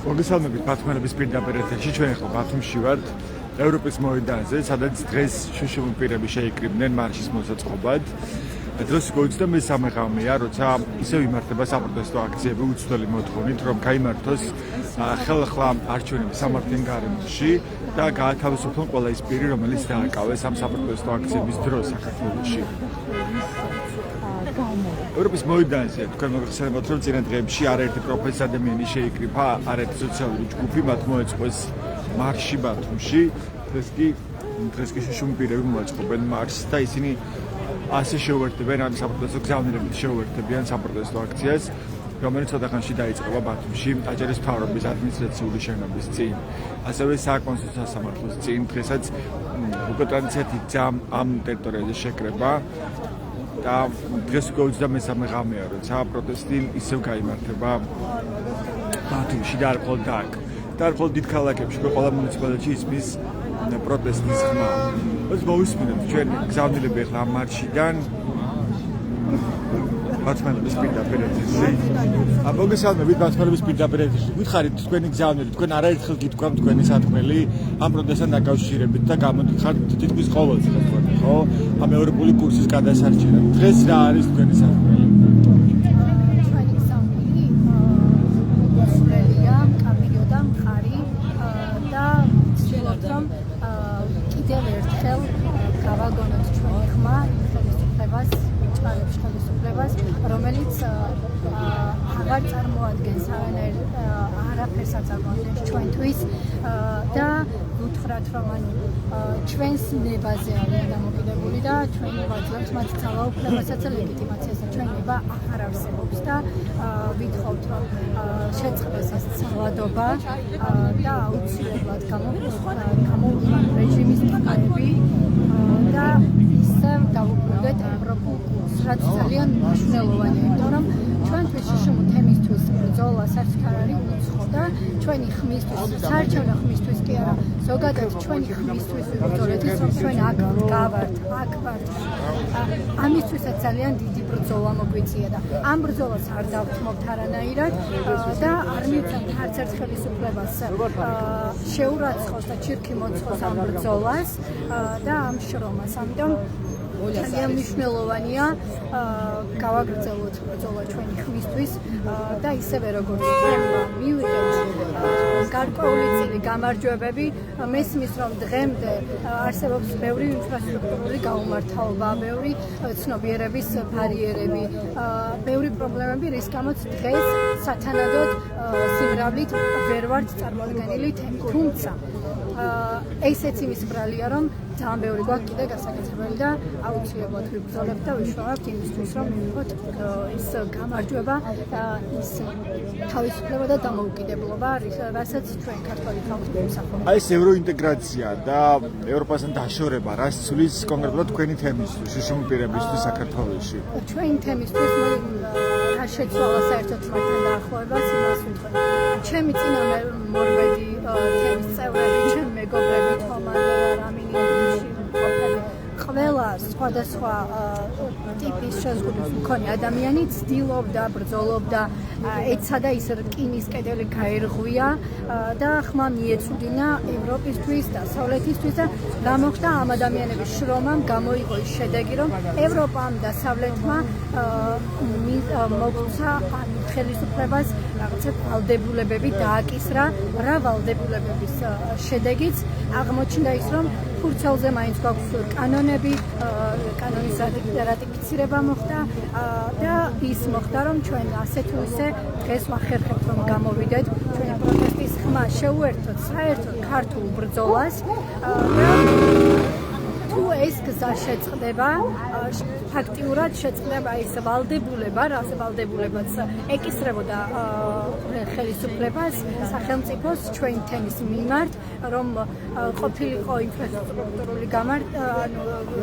მოგესალმებით ბათუმელების პირდაპირ ეთერში, ჩვენ ახლა ბათუმში ვართ, ევროპის მოედანზე, სადაც დღეს შუშუმ პირები შეიკრიბნენ მარშის მოსაწყობად. დროს გოიცდა მესამე ღამეა, როცა ისევ იმართება საპროტესტო აქციები უცვლელი მოთხოვნით, რომ გაიმართოს ხელახლა არჩევნები სამართლიან გარემოში და გაათავისუფლონ ყველა ის პირი, რომელიც დააკავეს ამ საპროტესტო აქციების დროს საქართველოში. ევროპის მოედანზე თქვენ მოგეხსენებათ, რომ წინა დღეებში არაერთი პროფესიის ადამიანი შეიკრიბა, არაერთი სოციალური ჯგუფი მათ მოეწყოს მარში ბათუმში. დღეს კი შუშუმ პირები მოაწყობენ მარშს და ისინი ასე შეუერთდებენ ამ საპროტესტო გზავნილებით შეუერთებიან საპროტესტო აქციას, რომელიც ცოტა ხანში დაიწყება ბათუმში აჭარის მთავრობის ადმინისტრაციული შენობის წინ. ასევე საკონსულტაციო სასამართლოს წინ დღესაც უკვე ტრადიციად იქცა ამ ტერიტორიაზე შეკრება და დღეს გოუძდა მესამე ღამეა, როცა პროტესტი ისევ გაიმართება ბათუმში და არ მხოლოდ აქ. და არ მხოლოდ დიდ ქალაქებში, ყველა მუნიციპალიტეტში ისმის პროტესტის ხმა. ეს მოვისმინოთ ჩვენ გზავნილები ახლა ამ მარშიდან ბათუმელების პირდაპირ ეთერში. მოგესალმებით ბათუმელების პირდაპირ ეთერში. გითხარით თქვენი გზავნილი, თქვენ არაერთხელ გითქვამთ თქვენი სათქმელი ამ პროტესტთან დაკავშირებით და გამოდიხართ თითქმის ყოველ დღეს, ხო? ამ ევროპული კურსის გადასარჩენად. დღეს რა არის თქვენი სათქმელი? კიდევ ერთხელ გავაგონოთ ჩვენი ხმა ხელისუფლებას, რომელიც აღარ წარმოადგენს არაფერს აწარმოებს ჩვენთვის და ვუთხრათ, რომ ჩვენს ნებაზე არის დამოკიდებული და ჩვენ ვაძლევთ მათ ძალაუფლებასაც და ლეგიტიმაციას და ჩვენ ნება აღარ არსებობს და ვითხოვთ, რომ შეწყდეს ეს ძალადობა და აუცილებლად გამოვიყვანოთ რეჟიმის ტყეები და ისევ დავუბრუნდეთ ევროპულ კურსს, რაც ძალიან მნიშვნელოვანია, იმიტომ რომ ჩვენთვის შუშუმ თემისთვის ბრძოლა საერთოდ არ არის უცხო და ჩვენი ხმისთვის, საარჩევნო ხმისთვის კი არა, ზოგადად ჩვენი ხმისთვის ვიბრძოლეთ, ის რომ ჩვენ აქ გავართ, აქ ვართ. ამისთვისაც ძალიან დიდი ბრძოლა მოგვიწია და ამ ბრძოლას არ დავთმობთ არანაირად და არ მივცემთ არც ერთ ხელისუფლებას შეურაცხოს და ჩირქი მოცხოს ამ ბრძოლას და ამ შრომას. ამიტომ ძალიან მნიშვნელოვანია გავაგრძელოთ ბრძოლა ჩვენი ხმისთვის და ისევე როგორც ჩვენ მივიღეთ გარკვეული წილი გამარჯვებები, მესმის რომ დღემდე არსებობს ბევრი ინფრასტრუქტურული გაუმართლობა, ბევრი ცნობიერების ბარიერები, ბევრი პრობლემები, რის გამოც დღეს სათანადოდ სიმრავლით ვერ ვართ წარმოდგენილი თემი. თუმცა ესეც იმის ბრალია, რომ ძალიან ბევრი გვაქვს კიდე გასაკეთებელი და აუცილებლად ვიბრძოლებთ და ვიშოვებთ იმისთვის, რომ მივიღოთ ის გამარჯვება და ის თავისუფლება და დამოუკიდებლობა, რასაც ჩვენ ქართველი ხალხი გვიმსახურება. ეს ევროინტეგრაცია და ევროპასთან დაშორება, რას ცulis კონკრეტულად თქვენი თემისთვის, შუშუმ პირებისთვის საქართველოში? ჩვენი თემისთვის რა შეცვალა საერთოდ მათთან დაახლოებას, იმას ვიტყვი. ჩემი წინამორბედი თემის წევრები, ჩემი მეგობრები, თომარ რამინი ყველა სხვადასხვა ტიპის შეზღუდვის მქონე ადამიანი ცდილობდა, ბრძოლობდა, ეცადა ის რკინის კედელი გაერღვია და ხმა მიეწუდინა ევროპისთვის და დასავლეთისთვის და გამოხდა ამ ადამიანების შრომამ გამოიღო ის შედეგი, რომ ევროპამ და დასავლეთმა მოგცა ხელისუფლებას რაღაცა ვალდებულებები დააკისრა, რა ვალდებულებების შედეგიც აღმოჩნდა ის, რომ ფურცელზე მაინც გვაქვს კანონები, კანონის რატიფიცირება მოხდა და ის მოხდა, რომ ჩვენ ასე თუ ისე დღეს ვახერხებთ, რომ გამოვიდეთ ჩვენი პროტესტის ხმა შეუერთოთ საერთოდ ქართულ ბრძოლას და თუ ეს გზა შეწყდება, ფაქტიურად შეწყდება ის ვალდებულება, რაც ვალდებულებაც ეკისრებოდა ხელისუფლებას, სახელმწიფოს ჩვენი თემის მიმართ, რომ ყოფილიყო ინფრასტრუქტურული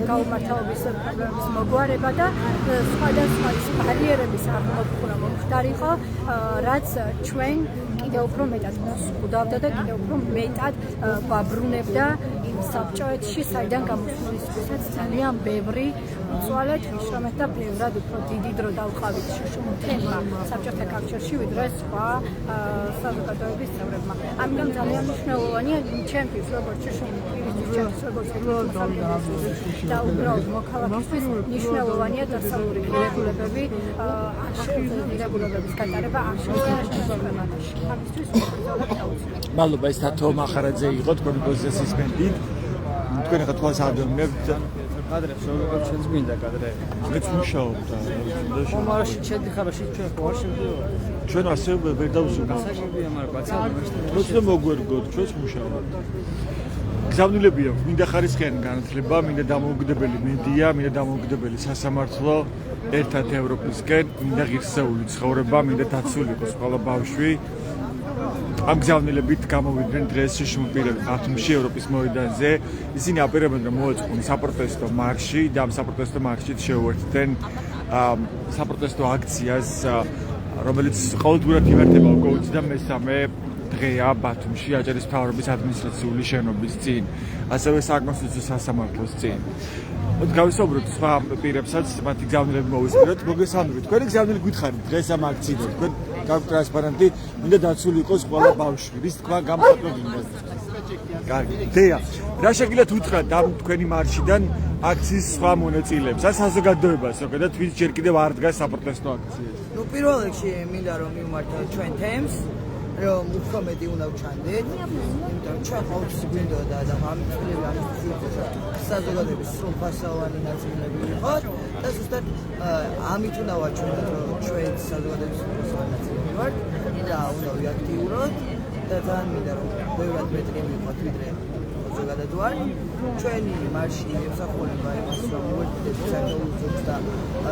გაუმართლობის პრობლემების მოგვარება და სხვადასხვა ის ბარიერების აღმოფხვრა მომხდარიყო, რაც ჩვენ კიდევ უფრო მეტად მოსყუდავდა და კიდევ უფრო მეტად ვაბრუნებდა იმ საბჭოეთში, საიდან გამოსვლისთვისაც ძალიან ბევრი უწვალეთ ვიშრომეთ და ბევრად უფრო დიდი დრო დავყავით შუშუმთენმა საბჭოთა კავშირში, ვიდრე სხვა საზოგადოების წევრებმა. ამიტომ ძალიან მნიშვნელოვანია ჩემთვის, როგორც შუშუმთის როგორც და უბრალოდ მოქალაქისთვის მნიშვნელოვანია დასავლური ღირებულებები ღირებულებების გატარება არ შემოგვიყვანაში. ამისთვის უბრალოდ დაუცილებლად. მადლობა, ეს თათო მახარაძე იყო თქვენი პოზიციის მენდით. თქვენ ახლა თვალს ადევნებთ კადრებს როგორ ჩვენს მინდა კადრები. მეც მუშაობ და ხომარში შედიხარ ჩვენ ხო არ შევდივარ. ჩვენ ასე ვერ დავზრუნავთ. გასაგებია, მაგრამ ბაცალ პროცესზე მოგვერგოთ, ჩვენს მუშაობთ. გზავნილები აქვს, მინდა ხარისხიანი განათლება, მინდა დამოუკიდებელი მედია, მინდა დამოუკიდებელი სასამართლო, ერთად ევროპისკენ, მინდა ღირსეული ცხოვრება, მინდა დაცული იყოს ყველა ბავშვი. ამ გზავნილებით გამოვიდნენ დღეს შუშუმპირები ბათუმში ევროპის მოედანზე. ისინი აპირებენ რომ მოეწყონ საპროტესტო მარში და ამ საპროტესტო მარშით შეუერთდნენ საპროტესტო აქციას, რომელიც ყოველდღურად იმართება უკვე 23 დღეა ბათუმში აჭარის მთავრობის ადმინისტრაციული შენობის წინ, ასევე საკონსტიტუციო სასამართლოს წინ. გავისაუბროთ სხვა პირებსაც, მათი გზავნილები მოვისმინოთ. მოგესალმებით. თქვენი გზავნილი გითხარით დღეს ამ აქციიდან. თქვენ გაქვთ ტრანსპარენტი, მინდა დაცული იყოს ყველა ბავშვი. რის თქვა გამხატვა მინდა. კარგი. დეა. რა შეგიძლიათ უთხრათ ამ თქვენი მარშიდან აქციის სხვა მონაწილეებს? ან საზოგადოებას, ზოგადად ვინც ჯერ კიდევ არ დგას საპროტესტო აქციაზე? ნუ პირველ რიგში მინდა რომ მივმართოთ ჩვენ თემს, რომ უფრო მეტი უნდა ვჩანდეთ, იმიტომ ჩვენ ყოველთვის გვინდოდა და ამით წლები საზოგადოების სრულფასოვანი ნაწილები ვიყოთ და ზუსტად ამით უნდა ვაჩვენოთ, რომ ჩვენ საზოგადოების სრულფასოვანი ნაწილები ვართ და უნდა ვიაქტიუროთ და ძალიან მინდა რომ ბევრად მეტრი ვიყოთ, ვიდრე ზოგადად ვართ. ჩვენი მარში ემსახურება იმას, რომ მოერთდეთ საქართველოს და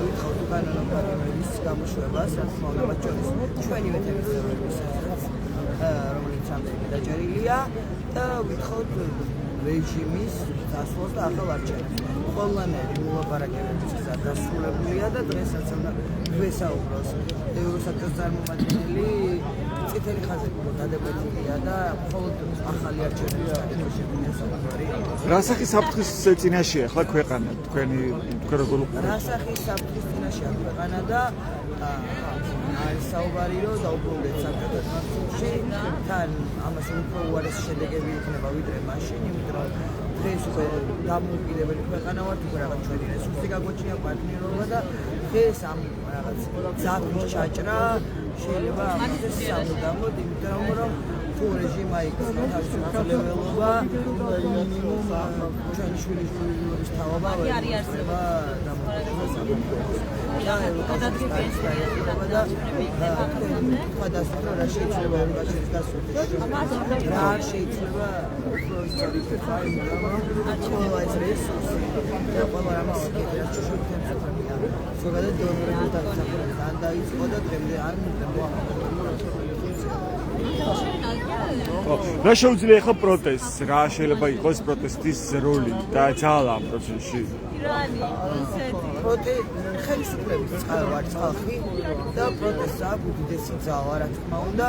ვითხოვთ უკანონო პრობლემების გამოშვებას, რა თქმა უნდა, მათ შორის ჩვენივე თემის წევრების რომელიც ამდენი დაჭერილია და ვითხოვთ რეჟიმის დასვლას და ახალ არჩევნებს. ყველანაირი მოლაპარაკებების გზა დასრულებულია და დღესაც უნდა გვესაუბროს ევროსაბჭოს წარმომადგენელი წითელი ხაზები დადებებულია და მხოლოდ ახალი არჩევნების გადაგებაშია საუბარი. რა სახის საფრთხის წინაშეა ახლა ქვეყანა თქვენ როგორ რა სახის საფრთხის წინაშეა ქვეყანა და არის საუბარი რომ დაუბრუნდეთ საბჭოთა კავშირში, თან ამას უფრო უარესი შედეგები იქნება ვიდრე მაშინ, იმიტომ რომ დღეს უკვე დამოუკიდებელი ქვეყანა ვართ, უკვე რაღაც ჩვენი რესურსი გაგვაჩნია, პარტნიორობა და დღეს ამ რაღაც ძაფის ჩაჭრა შეიძლება ამას სამუდამოდ, იმიტომ რომ თუ რეჟიმა იქნება თავისუფლებელობა, მინიმუმ ჩვენი შვილიშვილების თავობა არ არსება და ევროკავშირის დაიწყება და ფადასტრო რა შეიძლება ევროკავშირის გასული რა არ შეიძლება უფრო ისტორიული ყველა ეს რესურსი და ყველა რამის სიკეთე რაც შუშუმთენს უთხრია ზოგადად დონორები დასახელება ან დაიწყო და დღემდე არ რა შეუძლია ახლა პროტესტს? რა შეიძლება იყოს პროტესტის როლი და ძალა ამ პროცესში? ხელისუფლების წყალვართ ხალხი და პროტესტს აქვს უდიდესი ძალა, რა თქმა უნდა,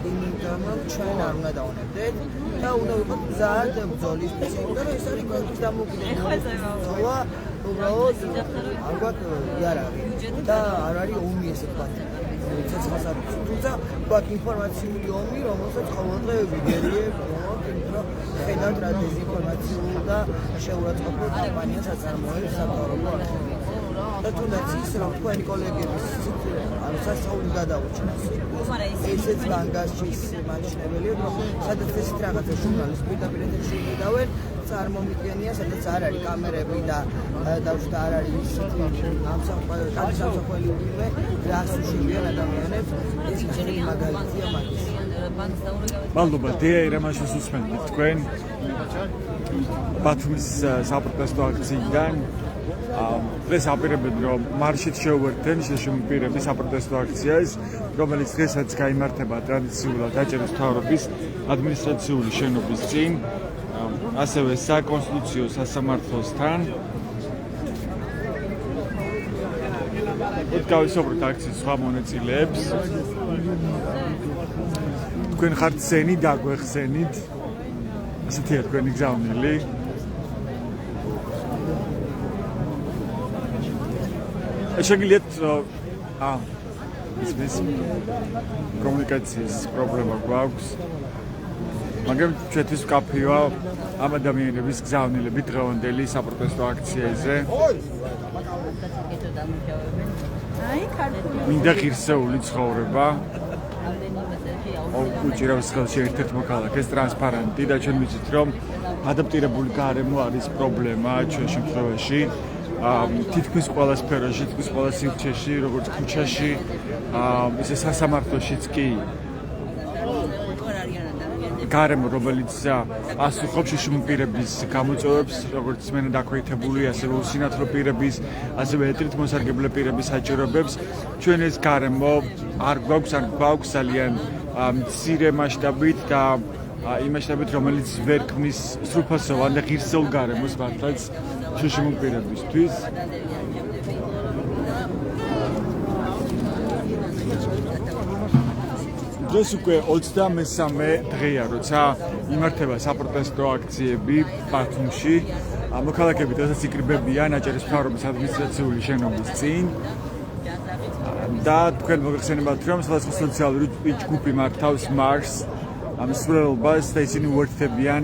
იმიტომ რომ ჩვენ არ უნდა დავუნებდეთ და უნდა ვიყოთ მზად ბრძოლისთვის, იმიტომ რომ ეს არის ქვეყნის დამოუკიდებლობის ბრძოლა, უბრალოდ არ გვაქვს იარაღი და არ არის ომი ესე ვთქვათ. თუმცა გვაქვს ინფორმაციული ომი, რომელსაც ყოველდღე ვიგერიებ, რომ ხედავთ რა დეზინფორმაციულ და შეურაცხყოფო კამპანიას აწარმოებს სამთავრობო არხები. და თუნდაც ის რომ თქვენი კოლეგების სასწაული გადაუჩნდეს. ესეც განგაშის მაჩნებელია, რომ სადაც ესეთ რაღაცა ჟურნალისტი პირდაპირ ეთერში მიდავენ, წარმომიდგენია, სადაც არ არის კამერები და დავშთა არ არის ისეთი სამსახველი უვიმე, რას უშვებიან ადამიანებს, ეს ძლიერი მაგალითია მაგის. მადლობა, დეა ერამაშის უსმენთ თქვენ ბათუმის საპროტესტო აქციიდან. დღეს აპირებენ რომ მარშით შეუერთდნენ შუშუმპირები საპროტესტო აქციას, რომელიც დღესაც გაიმართება ტრადიციულად აჭარის მთავრობის ადმინისტრაციული შენობის წინ, ასევე საკონსტიტუციო სასამართლოსთან. გავისაუბროთ აქციის სხვა მონაწილეებს. თქვენ ხართ სენი დაგვეხსენით. ასეთია თქვენი გზავნილი. შეგიძლიათ ის კომუნიკაციის პრობლემა გვაქვს. მაგრამ ჩვენთვის კაფეა ამ ადამიანების გზავნილები დღევანდელი საპროტესტო აქციაზე. მინდა ღირსეული ცხოვრება. უჭირავს ხელში ერთ-ერთ მოქალაქეს ტრანსპარენტი და ჩვენ ვიცით რომ ადაპტირებული გარემო არის პრობლემა ჩვენ შემთხვევაში. თითქმის ყველა სფეროში, თითქმის ყველა სივრცეში, როგორც ქუჩაში, ისე სასამართლოშიც კი გარემო, რომელიც ასრულებს შიშუმ პირების გამოწვევებს, როგორც მენა დაქვეითებული, ასევე უსინათლო პირების, ასევე ეთრით მოსარგებლე პირების საჭიროებებს. ჩვენ ეს გარემო არ გვაქვს ძალიან მცირე მასშტაბით და იმ მასშტაბით, რომელიც ვერ ქმნის სრულფასოვან და ღირსეულ გარემოს მართლაც შიშუმ პირებისთვის. დღეს უკვე 23 დღეა, როცა იმართება საპროტესტო აქციები ბათუმში. მოქალაქეები დღესაც იკრიბებიან აჭარის მთავრობის ადმინისტრაციული შენობის წინ. და თქვენ მოგეხსენებათ, რომ სხვადასხვა სოციალური ჯგუფი მართავს მარშს ამ სრულობას და ისინი უერთდებიან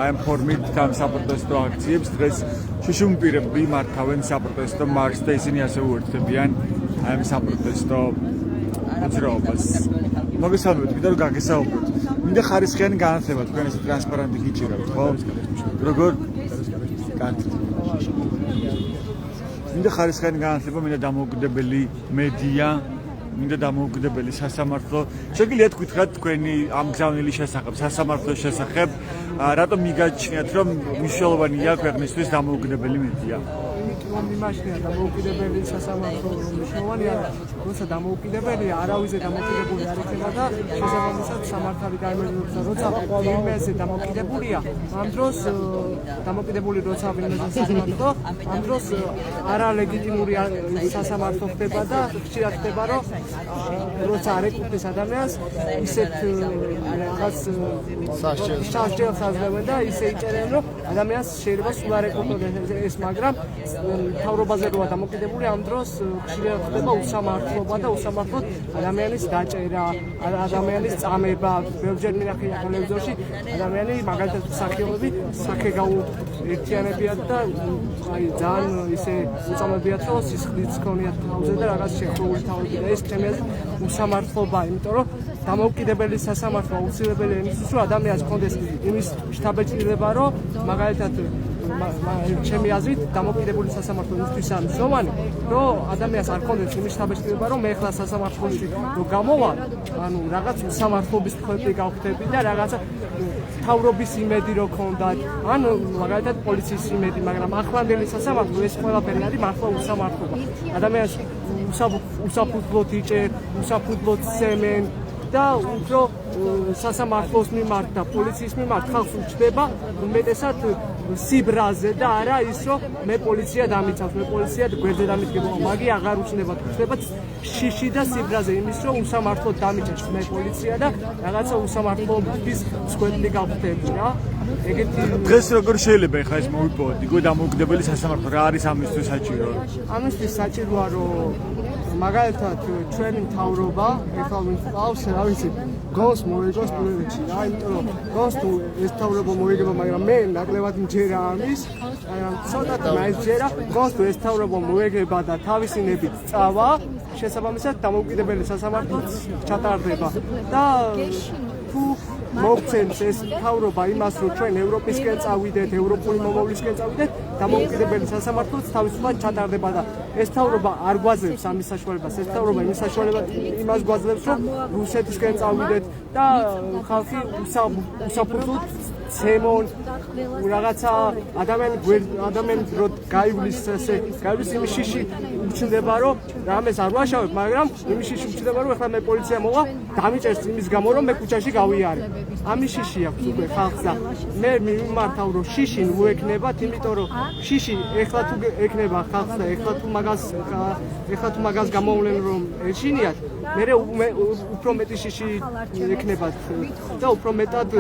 ამ ფორმით ამ საპროტესტო აქციებს. დღეს შიშუმ პირები მართავენ საპროტესტო მარშს და ისინი ასევე უერთდებიან ამ საპროტესტო მოძრაობას. მოგესალმებით, მინდა რომ გაგესაუბროთ. მინდა ხარისხიანი განათლება თქვენ ეს ტრანსპარენტი გიჭირავთ, ხო? როგორ? კარგი. მინდა ხარისხიანი განათლება, მინდა დამოუკიდებელი მედია, მინდა დამოუკიდებელი სასამართლო. შეგიძლიათ გითხრათ თქვენი ამ გზავნილი შესახებ, სასამართლოს შესახებ, რატომ მიგაჩნიათ, რომ მნიშვნელოვანია ქვეყნისთვის დამოუკიდებელი მედია? რომ იმაშია დამოუკიდებელი სასამართლო მნიშვნელოვანია, როცა დამოუკიდებელია, არავისზე დამოუკიდებული არ იქნება და შესაბამისად სამართალი გაიმეორებს და როცა ვინმეზე დამოუკიდებულია, ამ დროს დამოუკიდებული როცა ვინმეზე სასამართლო, ამ დროს არალეგიტიმური სასამართლო ხდება და ხშირად ხდება, რომ როცა არ ეკუთვნის ადამიანს, ისეთ რაღაც სასჯელს აძლევენ და ისე იწერენ, რომ ადამიანს შეიძლება სულ არ ეკუთვნოდეს ეს, მაგრამ მთავრობაზე როა დამოკიდებული, ამ დროს ხშირად ხდება უსამართლობა და უსამართლოდ ადამიანის დაჭერა, ადამიანის წამება. ბევრჯერ მინახია ტელევიზორში, ადამიანი მაგალითად მსახიობები სახე გაუერთიანებიათ და აი ძალიან ისე უწამებიათ, რომ სისხლიც ქონიათ თავზე და რაღაც შეხრული თავები და ეს თემაზე უსამართლობაა, იმიტომ რომ დამოუკიდებელი სასამართლო აუცილებელია იმისთვის, რომ ადამიანს ჰქონდეს იმის შთაბეჭდილება, რომ მაგალითად ჩემი აზრით დამოუკიდებელი სასამართლო იმისთვის არის მნიშვნელოვანი, რომ ადამიანს არ ჰქონდეს იმის შთაბეჭდილება, რომ მე ახლა სასამართლოში რომ გამოვალ, ანუ რაღაც უსამართლობის თქვენი გავხდები და რაღაცა მთავრობის იმედი რო ქონდათ, ან მაგალითად პოლიციის იმედი, მაგრამ ახლანდელი სასამართლო ეს ყველაფერი არის მართლა უსამართლობა. ადამიანს უსაფუძვლოდ იჭერ, უსაფუძვლოდ სემენ და უფრო სასამართლოს მიმართ და პოლიციის მიმართ ხალხს უჩდება უმეტესად სიბრაზე და არა ის რომ მე პოლიცია დამიცავს, მე პოლიცია გვერდზე დამიდგება, მაგი აღარ უჩნდება, ხდება შიში და სიბრაზე იმის რომ უსამართლოდ დამიჭერს მე პოლიცია და რაღაცა უსამართლობის მსხვერპლი გავხდები რა. ეგეთი დღეს როგორ შეიძლება ხა ეს მოვიპოვოთ? იგივე დამოუკიდებელი სასამართლო რა არის ამისთვის საჭირო? ამისთვის საჭიროა რომ მაგალითად ჩვენი მთავრობა ეხლა ვინც ყავს, რა ვიცი, გონს მოიგოს პროექტში რა, იმიტომ რომ გონს თუ ეს მთავრობა მოიგება, მაგრამ მე ნაკლებად მჯერა ამის, მაგრამ ცოტათი მაინც მჯერა, გონს თუ ეს მთავრობა მოიგება და თავისი ნებით წავა, შესაბამისად დამოუკიდებელი სასამართლოც ჩატარდება და თუ მოგცემს ეს მთავრობა იმას, რომ ჩვენ ევროპისკენ წავიდეთ, ევროპული მომავლისკენ წავიდეთ, დამოუკიდებელი სასამართლოც თავისუფლად ჩატარდება და ეს მთავრობა არ გვაძლევს ამის საშუალებას, ეს მთავრობა იმის საშუალებას იმას გვაძლევს, რომ რუსეთისკენ წავიდეთ და ხალხი უსაფუძვლოდ ცემონ რაღაცა ადამიანი რო გაივლის ესე გაივლის იმის შიში უჩნდება, რომ რამეს არ ვაშავებ, მაგრამ იმის შიში უჩნდება, რომ ახლა მე პოლიცია მოვა დამიჭერს იმის გამო, რომ მე ქუჩაში გავიარე. ამის შიში აქვს უკვე ხალხს და მე მიმართავ, რომ შიში უექნებათ, იმიტომ რომ შიში ეხლა თუ ექნება ხალხს და ეხლა თუ მაგას გამოვლენ რომ ეშინიათ, მე უფრო მეტი შიში ექნებათ და უფრო მეტად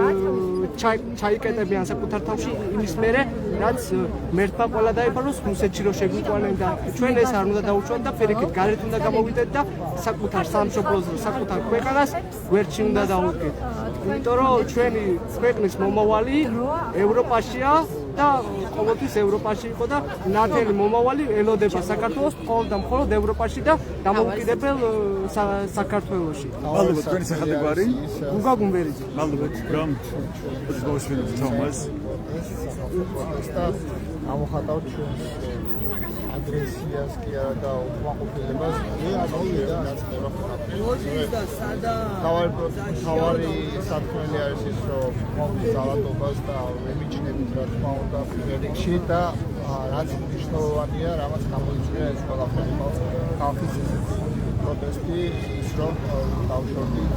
ჩაიკეტებიან საკუთარ თავში იმის მერე რაც მერტმა ყველა დაიფაროს რუსეთში რო შეგვიყვანენ და ჩვენ ეს არ უნდა დაუშვათ და ფერიქით გარეთ უნდა გამოვიდეთ და საკუთარ სამშობლოზე საკუთარ ქვეყანას გვერდში უნდა დავუდგეთ იმიტომ რომ ჩვენი ქვეყნის მომავალი ევროპაშია და ყოველთვის ევროპაში იყო და ნათელი მომავალი ელოდება საქართველოს მხოლოდ და მხოლოდ ევროპაში და დამოუკიდებელ საქართველოში. მადლობა თქვენი სახელმწიფო. გუგა გუმბერიძე. მადლობა რომ მოსვენებთ თომას. და ამოხატავთ ჩვენს აგრესიას კი არა და უკმაყოფილებას რაც ხდება თავარი სათქმელი არის ის რომ მომის ძალადობას და ემიჯნებით რა თქმა უნდა ფერიქში და რაც მნიშვნელოვანია რამაც გამოიწვია ეს ყველაფერი ხალხის პროტესტი ის რომ დავშორდით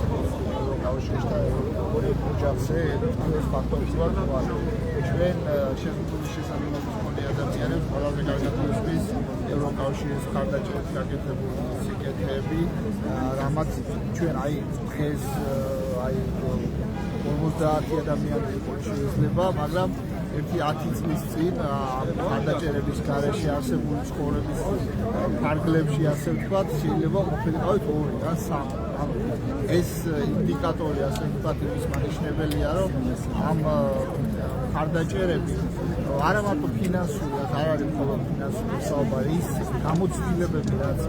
ევროკავშირში და ევროპულ ოჯახზე ეს ფაქტორი ვარ ჩვენ შეგვიძლია შესაძლებლობის მქონე ადამიანებს ყველაზე კარგად მისვლის ევროკავშირის მხარდაჭერით გაკეთებული სიკეთეები რამაც ჩვენ დღეს 50 ადამიანი შეიძლება მაგრამ ერთი 10 წლის წინ მხარდაჭერების გარეშე არსებული ცხოვრების ფარგლებში ასე ვთქვათ შეიძლება ყოფილიყავით 2 ან 3 ეს ინდიკატორი ასე ვთქვათ იმის მანიშნებელია რომ ამ მხარდაჭერები არა მარტო ფინანსური არ არის მხოლოდ ფინანსური საუბარი ის გამოცდილებები რაც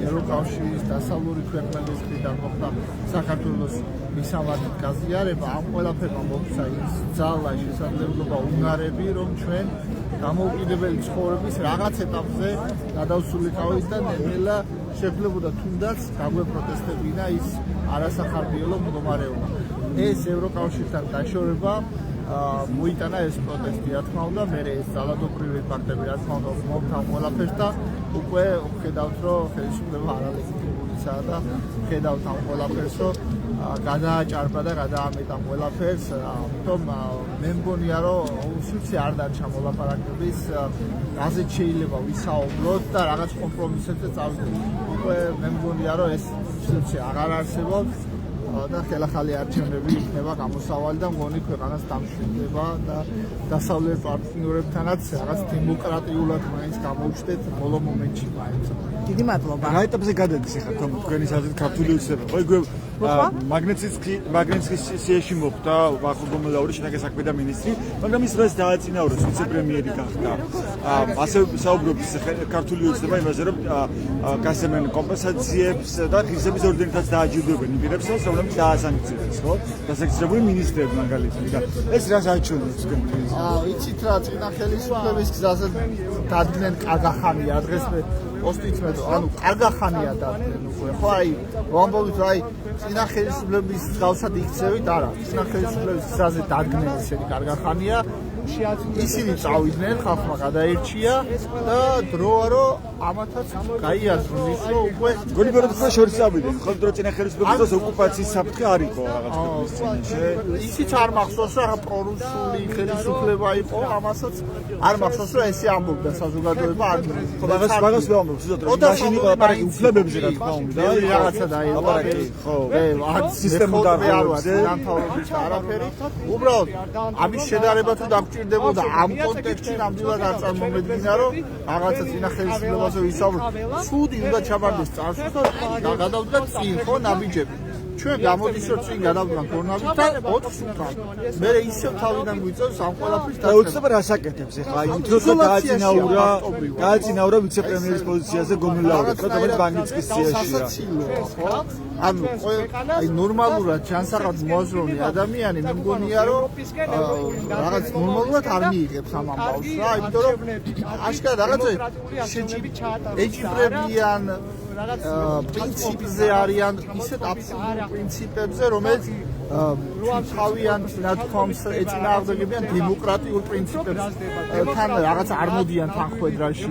ევროკავშირის დასავლური ქვეყნების მხრიდან მოხდა საქართველოს მისამართი გაზიარება ამ ყველაფერმა მოგცა ის ძალა შესაძლებლობა უნარები რომ ჩვენ დამოუკიდებელი ცხოვრების რაღაც ეტაპზე გადავსულიყავით და ნელ-ნელა შეგველებოდა თუნდაც გაგვეპროტესტებინა ის არასახარბიელო მდგომარეობა ეს ევროკავშირთან დაშორება მოიტანა ეს პროტესტი რა თქმა უნდა მე ეს ძალადობრივი ფაქტები რა თქმა უნდა მომთან ყველაფერს და უკვე ხედავთ რომ ხელისუფლება არალეგიტიმურიცაა და ხედავთ ამ ყველაფერს რომ გადააჭარბა და გადაამეტა ყველაფერს ამიტომ მე მგონია რომ უსուցი არ დარჩა მოლაპარაკების რაზეც შეიძლება ვისაუბროთ და რაღაც კომპრომისებზე წავიდეთ უკვე მე მგონია რომ ეს უსուցი აღარ არსებობს და ხელახალი არჩევნები იქნება გამოსავალი და მგონი ქვეყანას დამშვიდდება და დასავლეთ პარტნიორებთანაც რაღაც დემოკრატიულად მაინც გამოვჩნდეთ ბოლო მომენტში მაინც. დიდი მადლობა. რა ეტაპზე გადადის ახლა თქვენი საზრით ქართული ოცნება? ხო მაგნიცკის სიაში მოხდა ვახუგომელაური შინაგან საქმეთა მინისტრი, მაგრამ ის დღეს დააწინაურეს ვიცე-პრემიერი გახდა. ასე საუბრობს ქართული ოცნება იმაზე, რომ გასცემენ კომპენსაციებს და ღირსების ორდენითაც დააჯილდოებენ იმპერებს, რომლებიც დაასანქციონეს, ხო? დასანქციონებული მინისტრები მაგალითად. ეს რას აჩვენებს თქვენთვის? იცით რა წინა ხელისუფლების გზაზე დადგნენ კაგახანია დღეს მე პოსტიც მეტო ანუ კაგახანია დადგნენ უკვე ხო ვამბობთ წინა ხელისუფლების გავსად იქცევით არა წინა ხელისუფლების გზაზე დადგნენ ესეთი კაგახანია ისინი წავიდნენ ხალხმა გადაერჩია და დროა რომ ამათაც გაიაზრონ ის რომ უკვე გონიბერად თქვა შორის წავიდნენ ხო დრო წინა ხელისუფლების დროს ოკუპაციის საფრთხე არ იყო რაღაც ისიც არ მახსოვს რა პრორუსული ხელისუფლება იყო ამასაც არ მახსოვს რომ ესე ამბობდა საზოგადოება არ ხო მაგას ვამბობ ზუსტად რომ მაშინ იყო ლაპარაკი უფლებებზე რა თქმა უნდა რაღაცა დაიყო ხო სისტემა დაარღვევს დამთავრებით არაფერი უბრალოდ ამის შედარება თუ დაგჭირდებოდა ამ კონტექსტში ნამდვილად არ წარმომედგინა რომ რაღაცა წინა ხელისუფლებაზე ვისაუბროთ ცუდი უნდა ჩაბარდეს წარსულს და გადავდგა წინ ხო ნაბიჯები ჩვენ გამოდის რომ წინ გადავდგა გორნაბიდან 4 სულთან მე ისევ თავიდან გვიწევს ამ ყველაფრის და უცებ რას აკეთებს ახლა ინტროდუცია გააწინაურა ვიცე-პრემიერის პოზიციაზე გომელაური რომელიც ბანკის სიაშია ხო ანუ ნორმალურად ჩანსაღად მოაზროვნე ადამიანი მე მგონია რომ რაღაც ნორმალურად არ მიიღებს ამ ამბავს რა იმიტომ რომ აშკარად რაღაცა ეჭიბრებიან პრინციპზე არიან ისეთ აბსოლუტურ პრინციპებზე რომელიც თავიანთ ნათქვამს ეწინააღმდეგებიან დემოკრატიულ პრინციპებს თან რაღაც არ მოდიან თანხმედრაში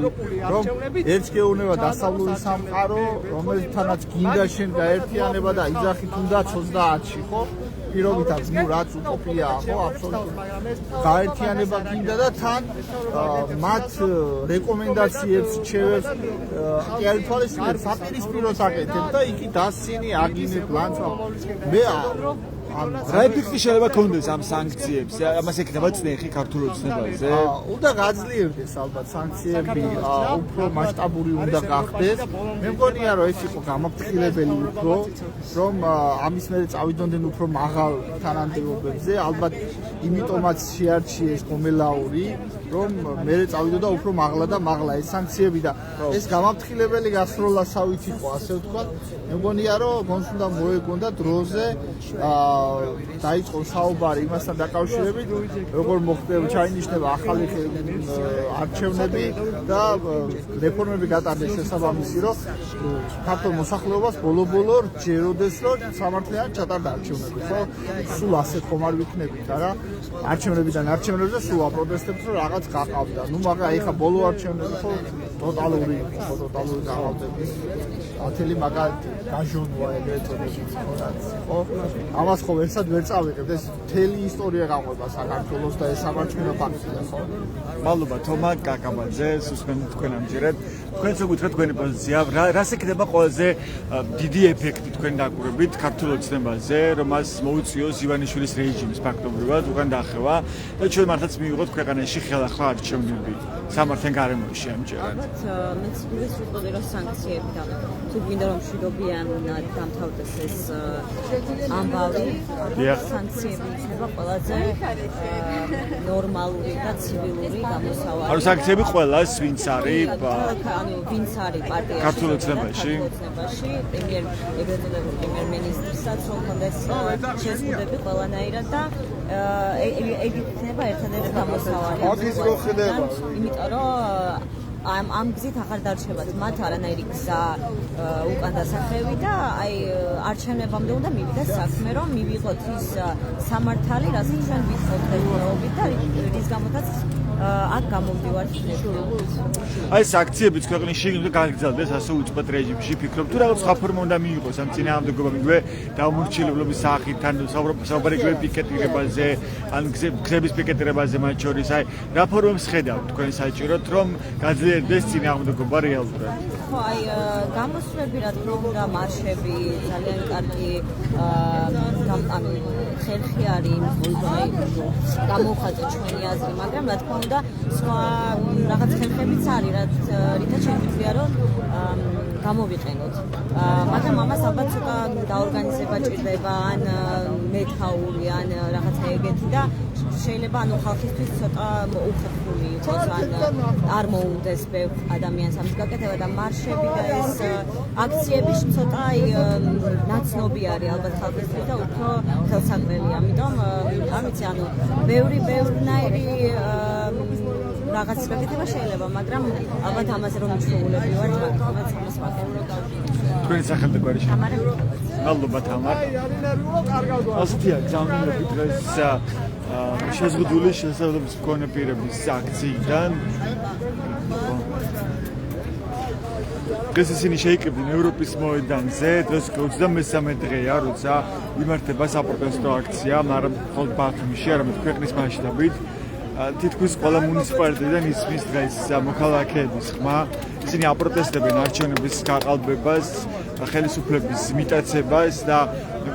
რომ ერთს გეუბნება დასავლური სამყარო რომელთანაც გინდა შენ გაერთიანება და იძახი თუნდაც 30-ში ხო პირობითაც ნუ რაც უტოპიაა ხო აბსოლუტურად გაერთიანება გინდა და თან მათ რეკომენდაციებს ჩევებს კი არ თვალისწინებ საპირისპიროს აკეთებ და იქი დასცინი აგინებ ლანცვა მე რა ეფექტი შეიძლება ქონდეს ამ სანქციებს? ამას ექნება წნეხი ქართულ ოცნებაზე? უნდა გაძლიერდეს ალბათ სანქციები, უფრო მასშტაბური უნდა გახდეს. მე მგონია რომ ეს იყო გამაფრთხილებელი უფრო, რომ ამის მერე წავიდოდნენ უფრო მაღალ თანამდებობებზე, ალბათ იმიტომაც შეარჩიეს ხომელაური, რომ მერე წავიდოდა უფრო მაღლა და მაღლა ეს სანქციები და ეს გამაფრთხილებელი გასროლასავით იყო, ასე ვთქვათ. მე მგონია რომ გონს უნდა მოეგონდა დროზე დაიწყო საუბარი იმასთან დაკავშირებით, როგორ მოხდება ჩაინიშნება ახალი არჩევნები და რეფორმები გატარდეს შესაბამისი, რომ ქართულ მოსახლეობას ბოლო-ბოლო რჯეროდეს, რომ სამართლიანი ჩატარდა არჩევნები, ხო? სულ ასეთ ხომ არ ვიქნებით, არა? არჩევნებიდან არჩევნებზე სულ აპროტესტებს, რომ რაღაც გაყავდა. ნუ მაგრამ ეხა ბოლო არჩევნები ხო ტოტალური გაყავდების. ათელი მაგალითი გაჟონვა ეგრეთ წოდებული ხო? ამას ხო ერთად ვერ წავიღებთ, ეს მთელი ისტორია გაყვება საქართველოს და ეს სამარჯვენო ფაქტია, ხო? მადლობა თომა კაკაბაძე, სუსმენ თქვენ ამჯერად. თქვენც უგუთხეთ თქვენი პოზიცია, რას ექნება ყველაზე დიდი ეფექტი თქვენ დაკვირვებით ქართულ ოცნებაზე, რომ მას მოუწიოს ივანიშვილის რეჟიმის ფაქტობრივად უკან დახევა და ჩვენ მართლაც მივიღოთ ქვეყანაში ხელახლა არჩევნები სამართლიან გარემოში ამჯერად. მეც ვიტყოდი რომ სანქციები და თუ გვინდა რომ მშვიდობიანად დამთავრდეს ეს ამბავი, სანქციები იქნება ყველაზე ნორმალური და ცივილური გამოსავალი. ანუ სანქციები ყველას ვინც არის ვინც არის პარტიაში ქართულ ოცნებაში, პრემიერ-მინისტრსაც რომ კონდეს შეზღუდვები ყველანაირად და ეგ იქნება ერთადერთი გამოსავალი. იმიტომ რომ ამ გზით აღარ დარჩებათ მათ არანაირი გზა უკან დასახევი და აი არჩევნებამდე უნდა მივიდეს საქმე, რომ მივიღოთ ის სამართალი, რასაც ჩვენ ვიტყობთ დღესდღეობით და რის გამოთაც აქ გამომდივართ ნებრივად. აი სანქციებიც ქვეყნის შიგნით გაგრძელდეს ასე უწყოთ რეჟიმში, ფიქრობ თუ რაღაც სხვა ფორმა უნდა მიიღოს ამ წინააღმდეგობამ იგივე დაუმორჩილებლობის სახით, ან საუბარი იგივე პიკეტირებაზე, ან გზების პიკეტირებაზე მათ შორის, აი რა ფორმებს ხედავთ თქვენ საჭიროდ, რომ გაძლიერდეს წინააღმდეგობა რეალურად? ხო, აი გამოსვლები რა თქმა უნდა, მარშები ძალიან კარგი ხერხი არის, გამოვხატეთ ჩვენი აზრი, მაგრამ რა თქმა უნდა სხვა რაღაც ხერხებიც არის, რითაც შეგვიძლია რომ გამოვიყენოთ. მაგრამ ამას ალბათ ცოტა დაორგანიზება ჭირდება, ან მეთაური, ან რაღაცა ეგეთი და შეიძლება ანუ ხალხისთვის ცოტა უხერხული იყოს, ან არ მოუნდეს ბევრ ადამიანს ამის გაკეთება და მარშები და ეს აქციები ცოტა ნაცნობი არის ალბათ ხალხისთვის და უფრო ხელსაყრელი. ამიტომ არ ვიცი, ანუ ბევრნაირი რაღაც გაკეთება შეიძლება, მაგრამ ალბათ ამაზე რომ მიშუღულები ვართ, მაგას ამას ვაკეთებ. თქვენი სახელმწიფო თამარა. მადლობა თამარ. ასეთია გამიმეფით დღეს შეზღუდული შესაძლებლობის მქონე პირების აქციიდან. დღეს ისინი შეიკრიბნენ ევროპის მოედანზე, დღეს 23 დღეა, როცა იმართება საპროტესტო აქცია, მაგრამ მხოლოდ ბათუმში, არამედ ქვეყნის მასშტაბით. თითქმის ყველა მუნიციპალიტეტიდან ისმის დღეს მოქალაქეების ხმა. ისინი აპროტესტებენ არჩევნების გაყალბებას, ხელისუფლების მიტაცებას და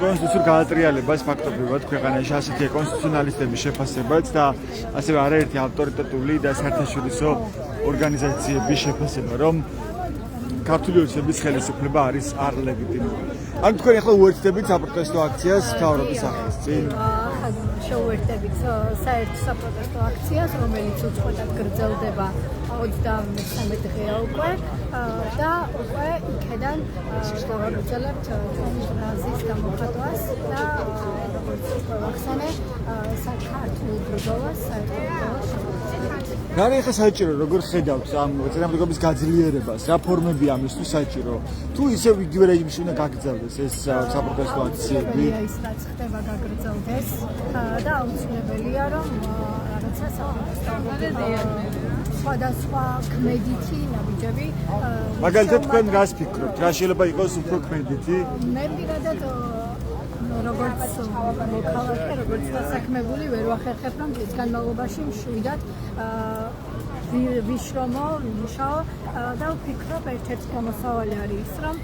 კონსტიტუციურ გაატრიალებას ფაქტობრივად ქვეყანაში ასეთია კონსტიტუციონალისტების შეფასებაც და ასევე არაერთი ავტორიტეტული და საერთაშორისო ორგანიზაციების შეფასება, რომ ქართული ოცნების ხელისუფლება არის არლეგიტიმური. ან თქვენ ახლა უერთდებით საპროტესტო აქციას მთავრობის სახელს წინ? შევერთებით საერთო საპროტესტო აქციას, რომელიც უწყვეტად გრძელდება 23 დღეა უკვე და უკვე იქიდან გავაგრძელებთ ჩვენი ბრაზის გამოხატვას და როგორც უკვე ვახსენე, საქართველოს ბრძოლას რა ხა საჭირო როგორ ხედავთ ამ წინააღმდეგობის გაძლიერებას? რა ფორმები ამისთვის საჭირო? თუ ისევ იგივე რეჟიმში უნდა გაგრძელდეს ეს საპროტესტო აქციები? ის რაც ხდება გაგრძელდეს და აუცილებელია რომ რაღაცა სხვადასხვა ქმედითი ნაბიჯები. მაგალითად თქვენ რას ფიქრობთ? რა შეიძლება იყოს უფრო ქმედითი? მე პირადად როგორც მოქალაქე, როგორც დასაქმებული ვერ ვახერხებ, რომ ეს განმავლობაში მშვიდად ვიშრომო, ვიმუშაო და ვფიქრობ, ერთ-ერთი გამოსავალი არის ის, რომ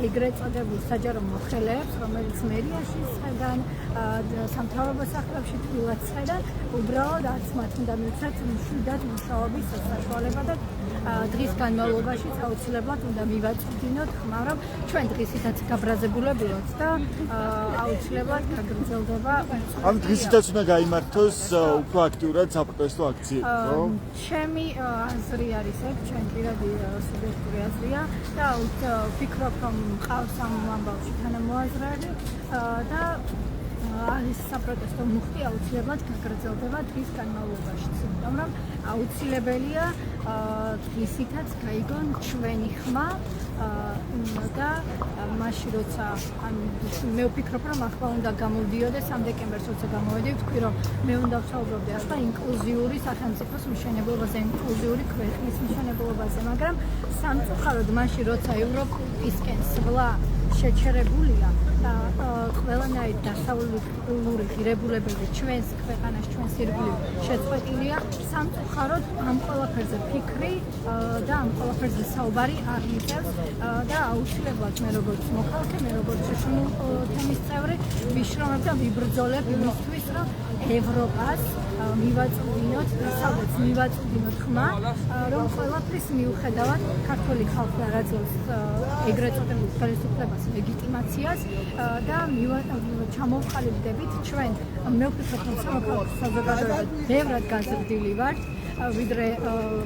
ეგრეთ წოდებულ საჯარო მოხელეებს, რომელიც მერიაში სხედან, სამთავრობო სახლებში თბილად სხედან, უბრალოდ არც მათ უნდა მივცეთ მშვიდად მუშაობის საშუალება და დღის განმავლობაში აუცილებლად უნდა მივაწვდინოთ ხმა, რომ ჩვენ დღისითაც გაბრაზებულები ვართ და აუცილებლად გაგრძელდება. ამ დღისითაც უნდა გაიმართოს უფრო აქტიურად საპროტესტო აქციები, ხო? ჩემი აზრი არის ეგ, ჩვენ პირადი სუბიექტური აზრია და ვფიქრობ, რომ მყავს ამ ამბავში თანამოაზრეები და ეს საპროტესტო მუხტი აუცილებლად გაგრძელდება დღის განმავლობაში, იმიტომ რომ აუცილებელია დღისითაც გაიგონ ჩვენი ხმა და მაშინ როცა მე ვფიქრობ, რომ ახლა უნდა გამოვდიოდეს ამ დეკემბერს, როცა გამოვედი, ვთქვი, რომ მე უნდა ვსაუბრობდი ახლა ინკლუზიური სახელმწიფოს მშენებლობაზე, ინკლუზიური ქვეყნის მშენებლობაზე, მაგრამ სამწუხაროდ მაშინ როცა ევროპისკენ სვლა შეჩერებულია და ყველანაირ დასავლური ღირებულებები ჩვენს ქვეყანას, ჩვენს ირგვლივ შეწყვეტილია, სამწუხაროდ ამ ყველაფერზე ფიქრი და ამ ყველაფერზე საუბარი არ მიწევს და აუცილებლად მე როგორც მოქალაქე, მე როგორც თემის წევრი ვიშრომებ და ვიბრძოლებ იმისთვის, რომ ევროპას მივაწვდინოთ, სადაც მივაწვდინოთ ხმა, რომ ყველაფრის მიუხედავად ქართული ხალხი არ აძლევს ეგრეთ წოდებულ ხელისუფლებას ლეგიტიმაციას და ჩამოვყალიბდებით ჩვენ მე ვფიქრობ, რომ სამოქალაქო საზოგადოება ბევრად გაზრდილი ვართ ვიდრე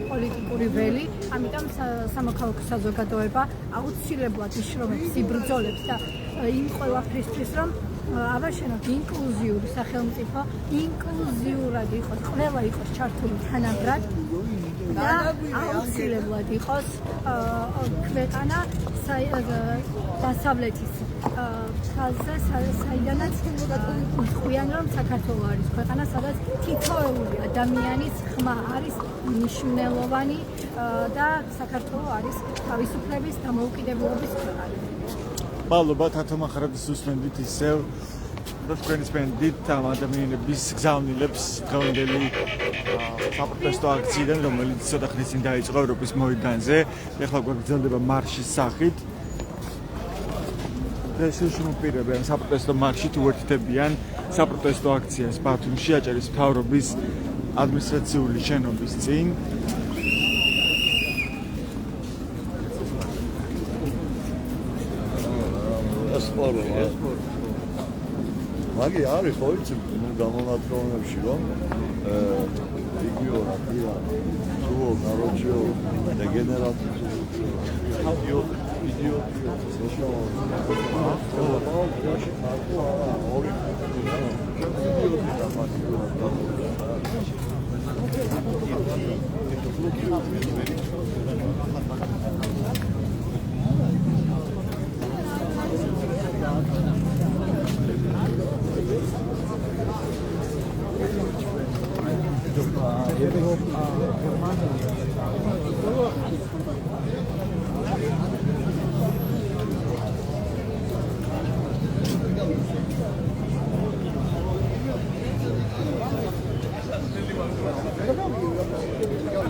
პოლიტიკური ველი, ამიტომ სამოქალაქო საზოგადოება აუცილებლად იშრომებს, იბრძოლებს და იმ ყველაფრისთვის, რომ ავაშენოთ ინკლუზიური სახელმწიფო, ინკლუზიურად იყოს, ყველა იყოს ჩართული თანაბრად და აუცილებლად იყოს ქვეყანა დასავლეთის ხაზზე, საიდანაც ხვიან, რომ საქართველო არის ქვეყანა, სადაც თითოეული ადამიანის ხმა არის მნიშვნელოვანი და საქართველო არის თავისუფლების, დამოუკიდებლობის ქვეყანა. მადლობა თათო მახარაძის უსმენდით ისევ და თქვენი სპენდით ამ ადამიანების გზავნილებს დღევანდელი საპროტესტო აქციიდან, რომელიც ცოტა ხნის წინ დაიწყო ევროპის მოედანზე. ეხლა გვაგრძელდება მარშის სახით. და შეშმოპირებიან საპროტესტო მარში თუ ერთდებიან საპროტესტო აქციას ბათუმში აჭარის მთავრობის ადმინისტრაციული შენობის წინ. მაგი არის ხო იცი გამონათქვამებში რომ რეგიონა დია სულ ნაროჯიო დეგენერაცია ვიდეო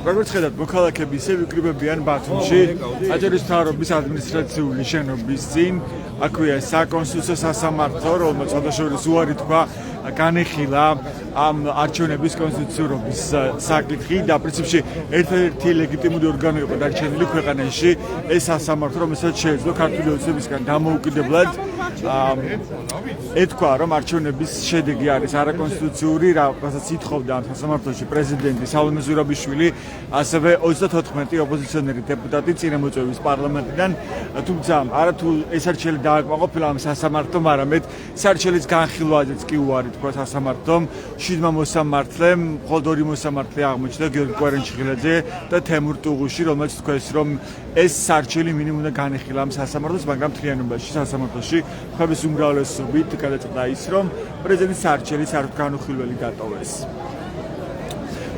როგორც ხედავთ, მოქალაქეები ისევ იკრიბებიან ბათუმში, აჭარის მთავრობის ადმინისტრაციული შენობის წინ. აქვეა საკონსტიტუციო სასამართლო, რომელსაც შესაძლოა უარი თქვა განეხილა ამ არჩევნების კონსტიტუციურობის საკითხი და პრინციპში ერთ-ერთი ლეგიტიმური ორგანო იყო დარჩენილი ქვეყანაში ეს სასამართლო, რომელსაც შეეძლო ქართული ოცნებისგან დამოუკიდებლად ეთქვა, რომ არჩევნების შედეგი არის არაკონსტიტუციური, რასაც ითხოვდა ამ სასამართლოში პრეზიდენტი სალომე ზურაბიშვილი, ასევე 34 ოპოზიციონერი დეპუტატი წინამოწვევის პარლამენტიდან, თუმცა არათუ ეს არჩევნები დააკმაყოფილა ამ სასამართლომ, არამედ სარჩელის განხილვაზეც კი უარი თქვა სასამართლომ. 7 მოსამართლემ, მხოლოდ 2 მოსამართლე აღმოჩნდა, გიორგი კვარენჩიხელაძე და თემურ ტუღუში, რომელიც თქვეს, რომ ეს სარჩელი მინიმუმ უნდა განეხილა ამ სასამართლოს, მაგრამ მთლიანობაში სასამართლოში ხების უმრავლესობით გადაწყდა ის, რომ პრეზიდენტის სარჩელი საერთოდ განუხილველი დატოვეს.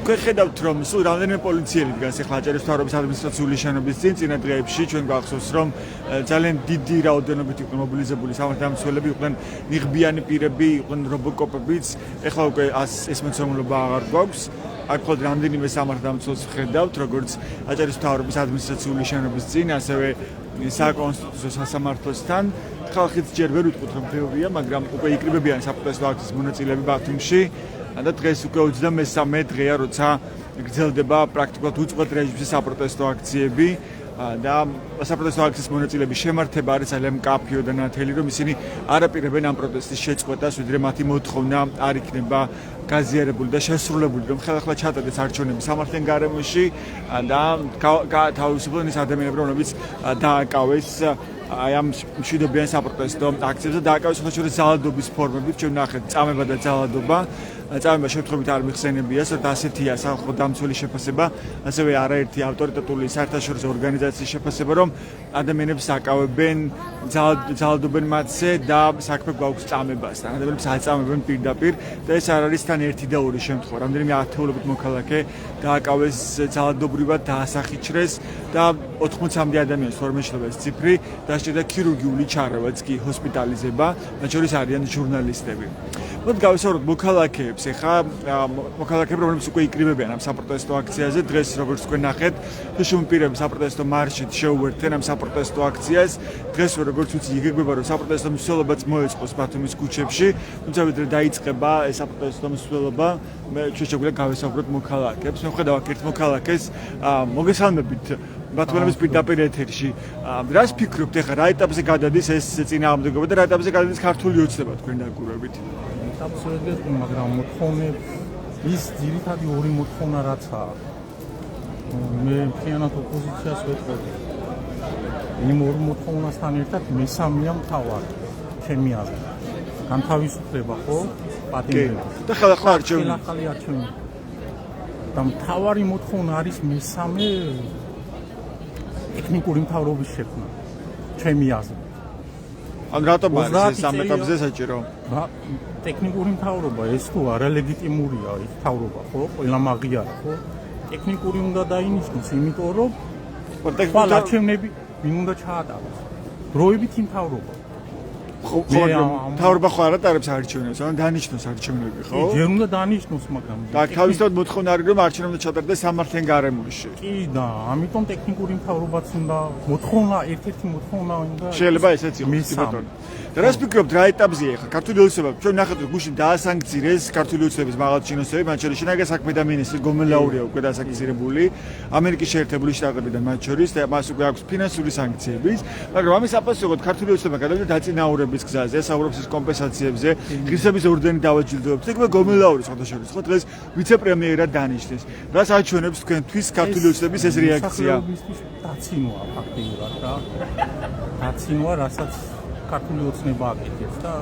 თქვენ ხედავთ რომ სულ რამდენიმე პოლიციელი დგას ახლა აჭარის მთავრობის ადმინისტრაციული შენობის წინა დღეებში ჩვენ გვახსოვს რომ ძალიან დიდი რაოდენობით იყვნენ მობილიზებული სამართალდამცველები იყვნენ ნიღბიანი პირები იყვნენ რობოკოპებიც ახლა უკვე ეს მოცემულობა აღარ გვაქვს აქ მხოლოდ რამდენიმე სამართალდამცველს ხედავთ როგორც აჭარის მთავრობის ადმინისტრაციული შენობის წინ ასევე საკონსტიტუციო სასამართლოსთან ხალხიც ჯერ ვერ უთქვით რომ ბევრია მაგრამ უკვე იკრიბებიან საპროტესტო აქციის მონაწილეები ბათუმში და დღეს უკვე 23 დღეა როცა გრძელდება პრაქტიკულად უწყვეტ რეჟიმში საპროტესტო აქციები და საპროტესტო აქციის მონაწილეების შემართება არის ძალიან მკაფიო და ნათელი რომ ისინი არ აპირებენ ამ პროტესტის შეწყვეტას ვიდრე მათი მოთხოვნა არ იქნება გაზიარებული და შესრულებული რომ ხელახლა ჩატარდეს არჩევნები სამართლიან გარემოში და თავისუფლდნენ ის ადამიანები რომლებიც დააკავეს აი ამ მშვიდობიან საპროტესტო აქციებზე დააკავეს ხოჭორი ძალადობის ფორმებით ჩვენ ნახეთ წამება და ძალადობა წამება შემთხვევით არ მიხსენებია სულ ასეთია სახალხო დამცველი შეფასება ასევე არაერთი ავტორიტეტული საერთაშორისო ორგანიზაციის შეფასება რომ ადამიანებს აკავებენ ძალადობენ მათზე და საქმე გვაქვს წამებასთან ადამიანებს აწამებენ პირდაპირ და ეს არ არის თან ერთი და ორი შემთხვევა რამდენიმე ათეულობით მოქალაქე დააკავეს ძალადობრივად დაასახიჩრეს და 80-მდე ადამიანს თორმე შეიძლება ეს ციფრი დასჭირდა ქირურგიული ჩარევაც კი ჰოსპიტალიზება მათ შორის არიან ჟურნალისტები მოდ გავისაუბროთ მოქალაქეებს ეხა მოქალაქეები რომლებიც უკვე იკრიბებიან ამ საპროტესტო აქციაზე დღეს როგორც თქვენ ნახეთ თუშუმ პირები საპროტესტო მარშით შეუერთდნენ ამ საპროტესტო აქციას დღეს როგორც ვიცი იგეგმება რომ საპროტესტო მსვლელობაც მოეწყოს ბათუმის ქუჩებში თუმცა ვიდრე დაიწყება ეს საპროტესტო მსვლელობა მე შეგვიძლია გავისაუბროთ მოქალაქეებს მე ვხედავ აქ ერთ მოქალაქეს მოგესალმებით ბათუმის პირდაპირ ეთერში რას ფიქრობთ ეხა რა ეტაპზე გადადის ეს წინააღმდეგობა და რა ეტაპზე გადადის ქართული ოცნება თქვენ დაკვირვებით აბსოლუტურად მაგრამ მოთხოვნებს ის ძირითადი ორი მოთხოვნა რაცაა მე მთლიანად ოპოზიციას ვეთქვი იმ ორ მოთხოვნასთან ერთად მესამეა მთავარი ჩემი აზრით განთავისუფლება ხო პატიმრების და ხელახლა არჩევნები ახალი არჩევნები და მთავარი მოთხოვნა არის მესამე ტექნიკური მთავრობის შექმნა ჩემი აზრით ან რატომ არის ეს ამ ეტაპზე საჭირო ტექნიკური მთავრობა ეს თუ არალეგიტიმურია ის მთავრობა ხო ყველა მაღიარა ხო ტექნიკური უნდა დაინიშნოს იმიტომ რომ არჩევნები ვინ უნდა ჩაატაროს დროებითი მთავრობა მთავრობა ხო არ ატარებს არჩევნებს ან დანიშნოს არჩევნები ხო ჯერ უნდა დანიშნოს მაგრამ და თავისთავად მოთხოვნა არის რომ არჩევნები ჩატარდეს სამართლიან გარემოში კი და ამიტომ ტექნიკური მთავრობაც უნდა მოთხოვნა ერთ-ერთი მოთხოვნა უნდა შეიძლება ესეც იყოს ბატონო და რას ფიქრობთ რა ეტაპზეა ახლა ქართული ოცნება ჩვენ ნახეთ რომ გუშინ დაასანქცირეს ქართული ოცნების მაღალჩინოსები მათ შორის შინაგან საქმეთა მინისტრი გომელაურია უკვე დასანქცირებული ამერიკის შეერთებული შტატებიდან მათ შორის და მას უკვე აქვს ფინანსური სანქციებიც მაგრამ ამის აპასუხოდ ქართული ოცნება გადავიდა დაწინაურების გზაზე საუბრობს ის კომპენსაციებზე ღირსების ორდენი დავაჯილდოებთ ეგრევე გომელაური სხვადასხვა ხო დღეს ვიცე-პრემიერად დანიშნეს რას აჩვენებს თქვენთვის ქართული ოცნების ეს რეაქცია დაცინოა ფაქტიურად რა დაცინოა რასაც ქართული ოცნება აკეთებს და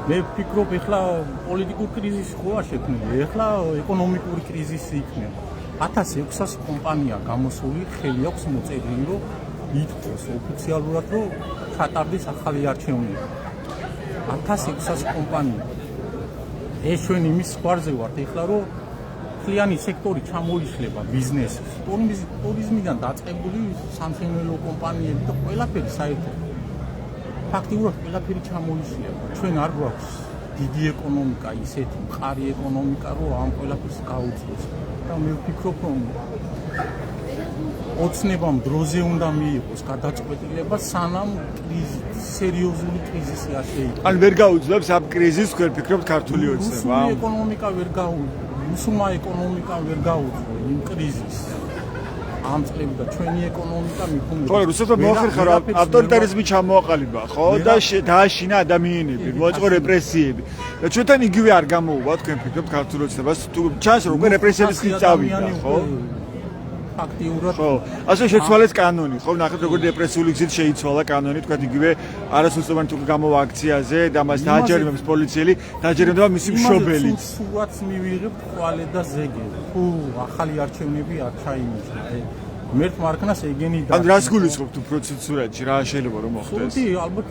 მე ვფიქრობ ეხლა პოლიტიკური კრიზისი ხოა შექმნილი ეხლა ეკონომიკური კრიზისი იქნება 1600 კომპანია გამოსული ხელი აქვს მოწერილი რომ ითქვას ოფიციალურად რომ ჩატარდეს ახალი არჩევნები 1600 კომპანია ეს ჩვენ იმის სკვარზე ვართ ეხლა რომ მთლიანი სექტორი ჩამოიშლება ბიზნესის ტურიზმიდან დაწყებული სამშენებლო კომპანიები და ყველაფერი საერთოდ ფაქტიურად ყველაფერი ჩამოიშლება ჩვენ არ გვაქვს დიდი ეკონომიკა ისეთი მყარი ეკონომიკა რომ ამ ყველაფერს გაუწევს და მე ვფიქრობ რომ ოცნებამ დროზე უნდა მიიღოს გადაწყვეტილება სანამ სერიოზული კრიზისი არ შეიქმნება. ან ვერ გაუძლებს ამ კრიზისს თქვენ ფიქრობთ ქართული ოცნება? ეკონომიკა ვერ უსუმა ეკონომიკა ვერ გაუძლო იმ კრიზისს. ამ წლები და ჩვენი ეკონომიკა მიფუნდება. ხო, რუსეთმა მოახერხა რომ ავტორიტარიზმი ჩამოაყალიბა, ხო? და დააშინა ადამიანები, მოაწყო რეპრესიები. და ჩვენთან იგივე არ გამოუვა თქვენ ფიქრობთ ქართული ოცნებას თუ ჩანს რომ უკვე რეპრესიების ხილი წავიდა, ხო? ფაქტიურად ხო, ასე შეცვალეს კანონი, ხო, ნახეთ როგორ რეპრესიული გზით შეიცვალა კანონი, თქვა იგივე არასრულწლოვანი თუ გამოვა აქციაზე და მას დააჯერებებს პოლიციელი, დააჯერებდა მისი მშობელიც. სულაც მივიღებთ ყვალე და ზეგე. თუ ახალი არჩევნები არ ჩაიმართება. მერტ მარკნას ეგენი და ან რას გულისხმობთ პროცედურაში, რა შეიძლება რომ მოხდეს? სულ ალბათ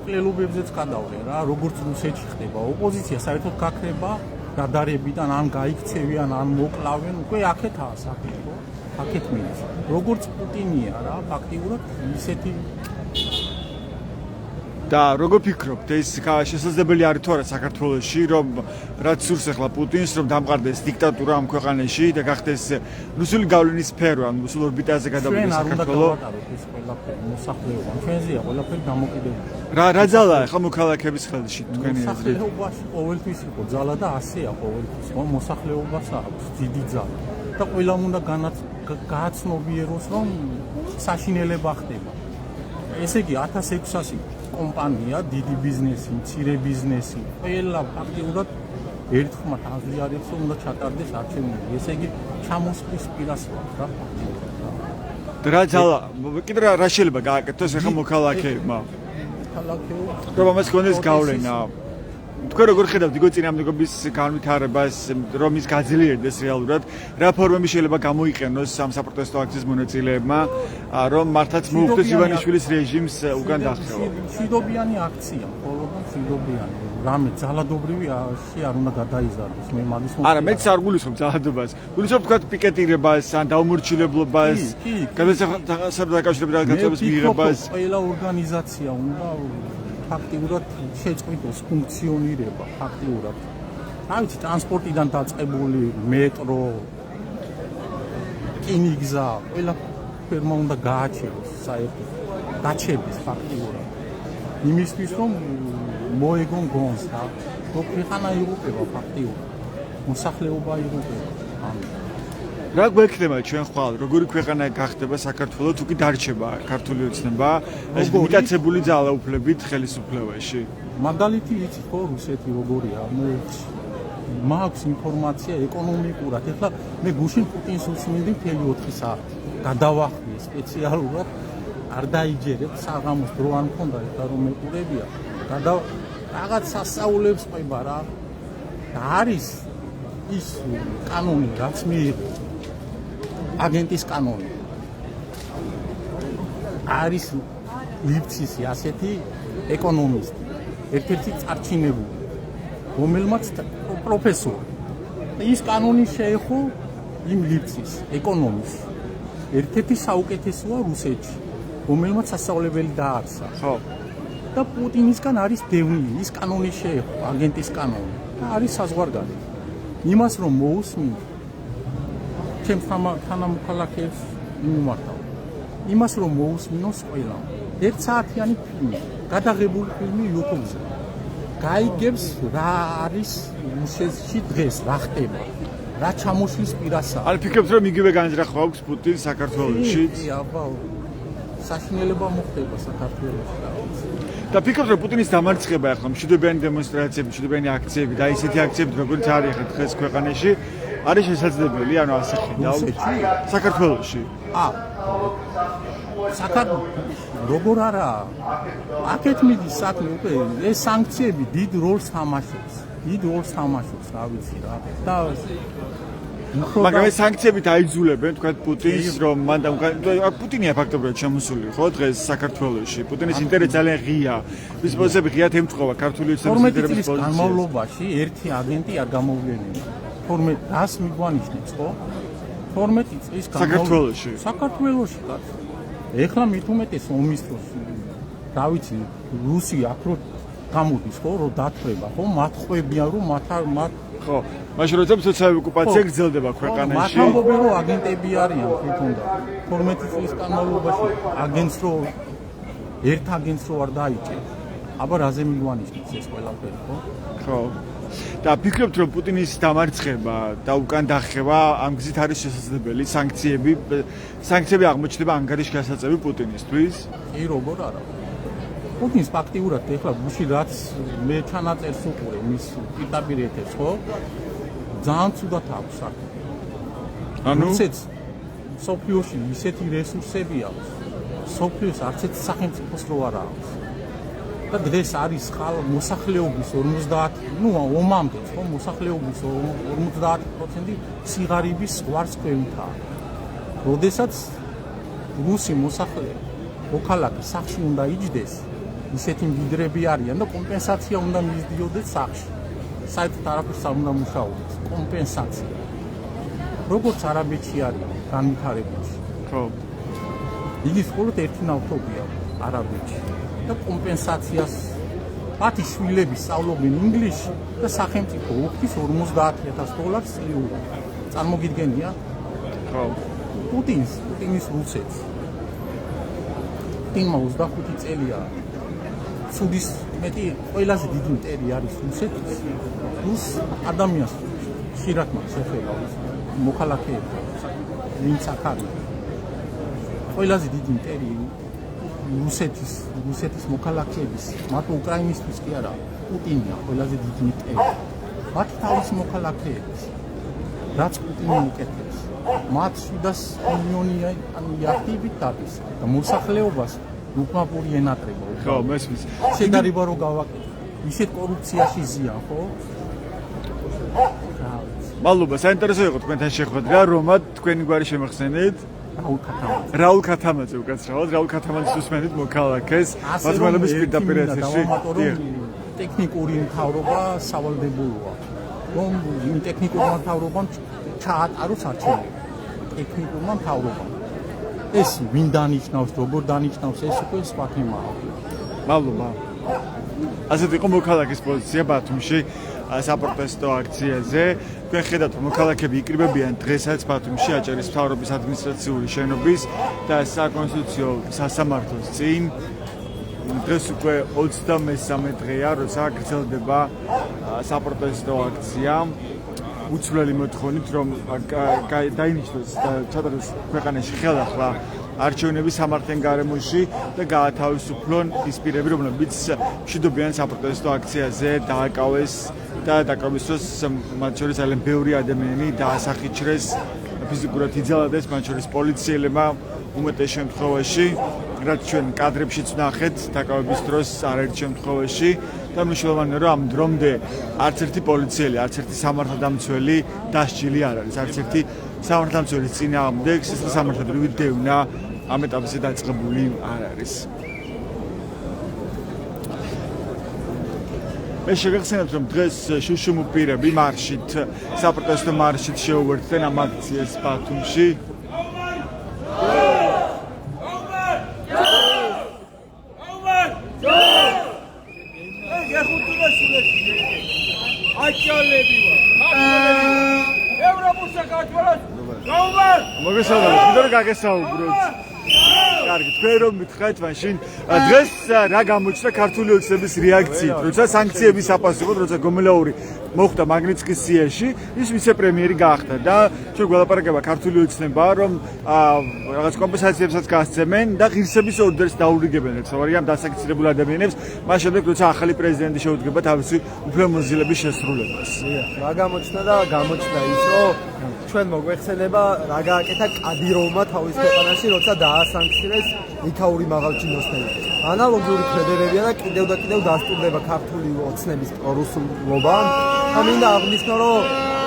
კლელობებზეც გადავდე რა, როგორც რუსეთში ხდება. ოპოზიცია საერთოდ გაქრება გადარებიდან ან გაიქცევიან, ან მოკლავენ, უკვე აქეთაა საფიქრო, აქეთ მიდის. როგორც პუტინია რა, ფაქტიურად ისეთი და როგორ ფიქრობთ ეს შესაძლებელი არის თუ არა საქართველოში რომ რაც სურს ახლა პუტინს რომ დამყარდეს დიქტატურა ამ ქვეყანაში და გახდეს რუსული გავლენის სფერო ან რუსულ ორბიტაზე გადავიდეს საქართველო ეს ყველაფერი მოსახლეობა ჩვენზეა ყველაფერი დამოკიდებული რა ძალაა ახლა მოქალაქეების ხელში თქვენი აზრით მოსახლეობაში ყოველთვის იყო ძალა და ასეა ყოველთვის ხო მოსახლეობას აქვს დიდი ძალა და ყველამ უნდა გააცნობიეროს რომ საშინელება ხდება ესე იგი 1600 კომპანია, დიდი ბიზნესი, მცირე ბიზნესი, ყველა ფაქტიურად ერთხმად აღიარებს, რომ უნდა ჩატარდეს არჩევნები. ესე იგი, ჩამოსვლის პირას ვარ რა ფაქტიურად. რა ძალა, კიდე რა შეიძლება გააკეთოს ახლა მოქალაქეებმა? მოქალაქეობა. რომ ამას გქონდეს გავლენა. თქვენ როგორ ხედავთ იგო წინამდებობის განვითარებას, რომ ის გაძლიერდეს რეალურად, რა ფორმები შეიძლება გამოიყენოს ამ საპროტესტო აქციის მონაწილეებმა, რომ მართლაც მოუხდეს ივანიშვილის რეჟიმს უკან დახევა? მშვიდობიანი აქცია, მხოლოდ მშვიდობიანი. რამე ძალადობრივი არ უნდა გადაიზარდოს, მე მაგის არა, მეც არ გულისხმობ ძალადობას. გულისხმობ თქვა პიკეტირებას, ან დაუმორჩილებლობას, გადასახადებს დაკავშირებით რაღაცების მიღებას. ყველა ორგანიზაცია უნდა ფაქტიურად შეწყვიტოს ფუნქციონირება ფაქტიურად. რა ვიცი, ტრანსპორტიდან დაწყებული მეტრო, რკინიგზა, ყველა ფერმა უნდა გააჩეროს საერთოდ. გაჩერდეს ფაქტიურად. იმისთვის რომ მოეგონ გონს რა. ქვეყანა იღუპება ფაქტიურად. მოსახლეობა იღუპება. რა გვექნება ჩვენ ხვალ, როგორი ქვეყანა გახდება საქართველო თუ კი დარჩება ქართული ოცნება ეს მიტაცებული ძალაუფლებით ხელისუფლებაში? მაგალითი ვიცი ხო რუსეთი როგორია? მაქვს ინფორმაცია ეკონომიკურად. ეხლა მე გუშინ პუტინს უსმინდი მთელი 4 საათი. გადავახმი სპეციალურად არ დაიჯერებ საღამოს დრო არ მქონდა ეხლა რომ მეკურებია. რაღაც სასწაულებს ყვება რა. და არის ის კანონი რაც მიიღო აგენტის კანონი არის ლიფცისი ასეთი ეკონომისტი ერთ-ერთი წარჩინებული რომელმაც პროფესორი ის კანონი შეეხო იმ ლიფცის ეკონომისტს ერთ-ერთი საუკეთესოა რუსეთში რომელმაც სასწავლებელი დაარსა ხო და პუტინისგან არის დევნილი ის კანონი შეეხო აგენტის კანონი და არის საზღვარგარეთ იმას რომ მოусმინო ჩემს თანამოქალაქეებს მიმართავ. იმას რომ მოусმინოს ყველამ. 1 საათიანი ფილმი, გადაღებული ფილმი YouTube-ზე. გაიგებს რა არის რუსეთში დღეს, რა ხდება. რა ჩამოშლის პირასაა. არ ფიქრობთ რომ იგივე განზრახვა აქვს პუტინს საქართველოში? კი, აბა. საშინელება მოხდება საქართველოში. და ფიქრობთ რომ პუტინის დამარცხება ახლა მშვიდობიანი დემონსტრაციები, მშვიდობიანი აქციები და ისეთი აქციები როგორც არის ახლა დღეს ქვეყანაში არის შესაძლებელი, ანუ ასე ხედავთ საქართველოში. როგორ არა? აქეთ მიდის საქმე უკვე ეს სანქციები დიდ როლს თამაშობს. დიდ როლს თამაშობს, რა ვიცი რა. და მაგრამ ეს სანქციები დაიძულებენ თქვა პუტინს რომ მან პუტინია ფაქტობრივად შემოსული ხო დღეს საქართველოში. პუტინის ინტერესი ძალიან ღია. ის პოზიციები ღიად ემწყობა ქართული ოცნების ინტერესების პოზიციას. განმავლობაში ერთი აგენტი არ გამოვლენილა. 12 დას მიგვანიშნებს ხო? 12 წლის საქართველოში. საქართველოში კაცო. ეხლა მით უმეტეს ომის დროს რა ვიცი, რუსი აქრო გამოდის ხო, რომ დათხრება ხო, მათ ხვებიან რომ მათ ხო, მაშინ როცა სოციალური ოკუპაცია გრძელდება ქვეყანაში. მათ ამბობენ რომ აგენტები არიან თვითონდა. 12 წლის განმავლობაში აგენტს რო ერთ აგენტს რო არ დაიჭერს. აბა რაზე მიგვანიშნებს ეს ყველაფერი ხო? ხო. და ფიქრობთ რომ პუტინის დამარცხება და უკან დახევა ამ გზით არის შესაძლებელი სანქციები აღმოჩნდება ანგარიშგასაწევი პუტინისთვის? კი, როგორ არა. პუტინს ფაქტიურად ეხლა გუშინ რაც მე ჩანაწერს უყურე მის პირდაპირ ეთერს ხო? ძალიან ცუდად აქვს საქმე. ანუ სოფლიოში ისეთი რესურსები აქვს. სოფლიოს არც ერთი სახელმწიფოს რო არ აქვს. და დღეს არის მოსახლეობის 50, ნუ ომამდე ხო მოსახლეობის 50% სიღარიბის ვარსკვლავითაა. როდესაც რუსი მოსახლე მოქალაქე სახში უნდა იჯდეს, ისეთი მდიდრები არიან და კომპენსაცია უნდა მისდიოდეს სახში. საერთოდ არაფერს არ უნდა მუშაობდეს, კომპენსაცია. როგორც არაბეთში არის განვითარებაში. ხო. იგი მხოლოდ ერთი ნავთობია არაბეთში და კომპენსაციას მათი შვილები სწავლობენ ინგლისში და სახელმწიფო უხდის $50,000 წლიური. წარმოგიდგენია? ხო. პუტინის რუსეთს. პუტინმა 25 წელია. სუდის მეტი ყველაზე დიდი მტერი არის რუსეთის. რუს ადამიანს ხშირად მას ეხება მოქალაქეებს, ვინც აქ არის. ყველაზე დიდი მტერი რუსეთის მოქალაქეების, მათ უკრაინისთვის კი არა, პუტინია ყველაზე დიდი მტერი. მათ თავის მოქალაქეებს, რაც პუტინი უკეთებს, მათ 700 მილიონი იახტივით დადის და მოსახლეობას უკმაპური ენატრება. ხო, მესმის. შედარება რო გავაკეთე. ისეთ კორუფციაში ზიან, ხო? მადლობა, საინტერესო იყო თქვენთან შეხვედრა, რომად თქვენი გვარი შემახსენეთ? რაულ ქათამაძე უკაცრავად, რაულ ქათამაძის უსმენთ მოქალაქეს, მოძმალების პირდაპირ ეთერში. ტექნიკური მთავრობა სავალდებულოა. რომ იმ ტექნიკურმა მთავრობამ ჩაატაროს არჩევნები. ტექნიკურმა მთავრობამ. ეს ვინ დანიშნავს, როგორ დანიშნავს, ეს უკვე სხვა თემაა. მადლობა. ასეთ იყო მოქალაქის პოზიცია ბათუმში საპროტესტო აქციაზე. თქვენ ხედავთ, მოქალაქეები იკრიბებიან დღესაც ბათუმში აჭარის მთავრობის ადმინისტრაციული შენობის და საკონსტიტუციო სასამართლოს წინ. დღეს უკვე 23 დღეა, როცა გრძელდება საპროტესტო აქცია. უცვლელი მოთხოვნით, რომ დაინიშნოს და ჩატარდეს ქვეყანაში ხელახლა არჩევნები სამართლიან გარემოში და გაათავისუფლონ ის პირები, რომლებიც მშვიდობიან საპროტესტო აქციაზე დააკავეს და დაკავეს დროს მათ შორის ძალიან ბევრი ადამიანი დაასახიჩრეს, ფიზიკურად იძალადეს, მათ შორის პოლიციელებმა უმეტეს შემთხვევაში, რაც ჩვენ კადრებშიც ვნახეთ დაკავების დროს არაერთ შემთხვევაში და მნიშვნელოვანია, რომ ამ დრომდე არც ერთი პოლიციელი, არც ერთი სამართალდამცველი დასჯილი არ არის, არც ერთი სამართალდამცველის წინააღმდეგ სისხლის სამართლებრივი დევნა ამ ეტაპზე დაწყებული არ არის. მე შეგახსენებთ, რომ დღეს შუშუმ პირები მარშით, საპროტესტო მარშით შეუერთდნენ ამ აქციას ბათუმში. მოგესალმებით, ვიდრე გაგესაუბროთ. კარგი, თქვენ რომ მითხარით მაშინ დღეს რა გამოჩნდა ქართული ოცნების რეაქციით, როცა სანქციები საპასუხოდ, როცა გომელაური მოხვდა მაგნიტსკის სიაში, ის ვიცე-პრემიერი გახდა და ჩვენ გველაპარაკება ქართული ოცნება, რომ რაღაც კომპენსაციებსაც გასცემენ და ღირსების ორდერს დაურიგებენ, ერთსავარია დასაკისრებულ ადამიანებს, მას შემდეგ როცა ახალი პრეზიდენტი შეუდგება თავისი უფლებამოსილების შესრულებას. რა გამოჩნდა და გამოჩნდა ის, რომ ჩვენ მოგვეხსენება რა გააკეთა კადიროვმა თავის ქვეყანაში, როცა დაასანქცირეს იქაური მაღალჩინოსნები. ანალოგიური ქმედებებია და კიდევ დასტურდება ქართული ოცნების პრორუსულობა. და მინდა აღნიშნო, რომ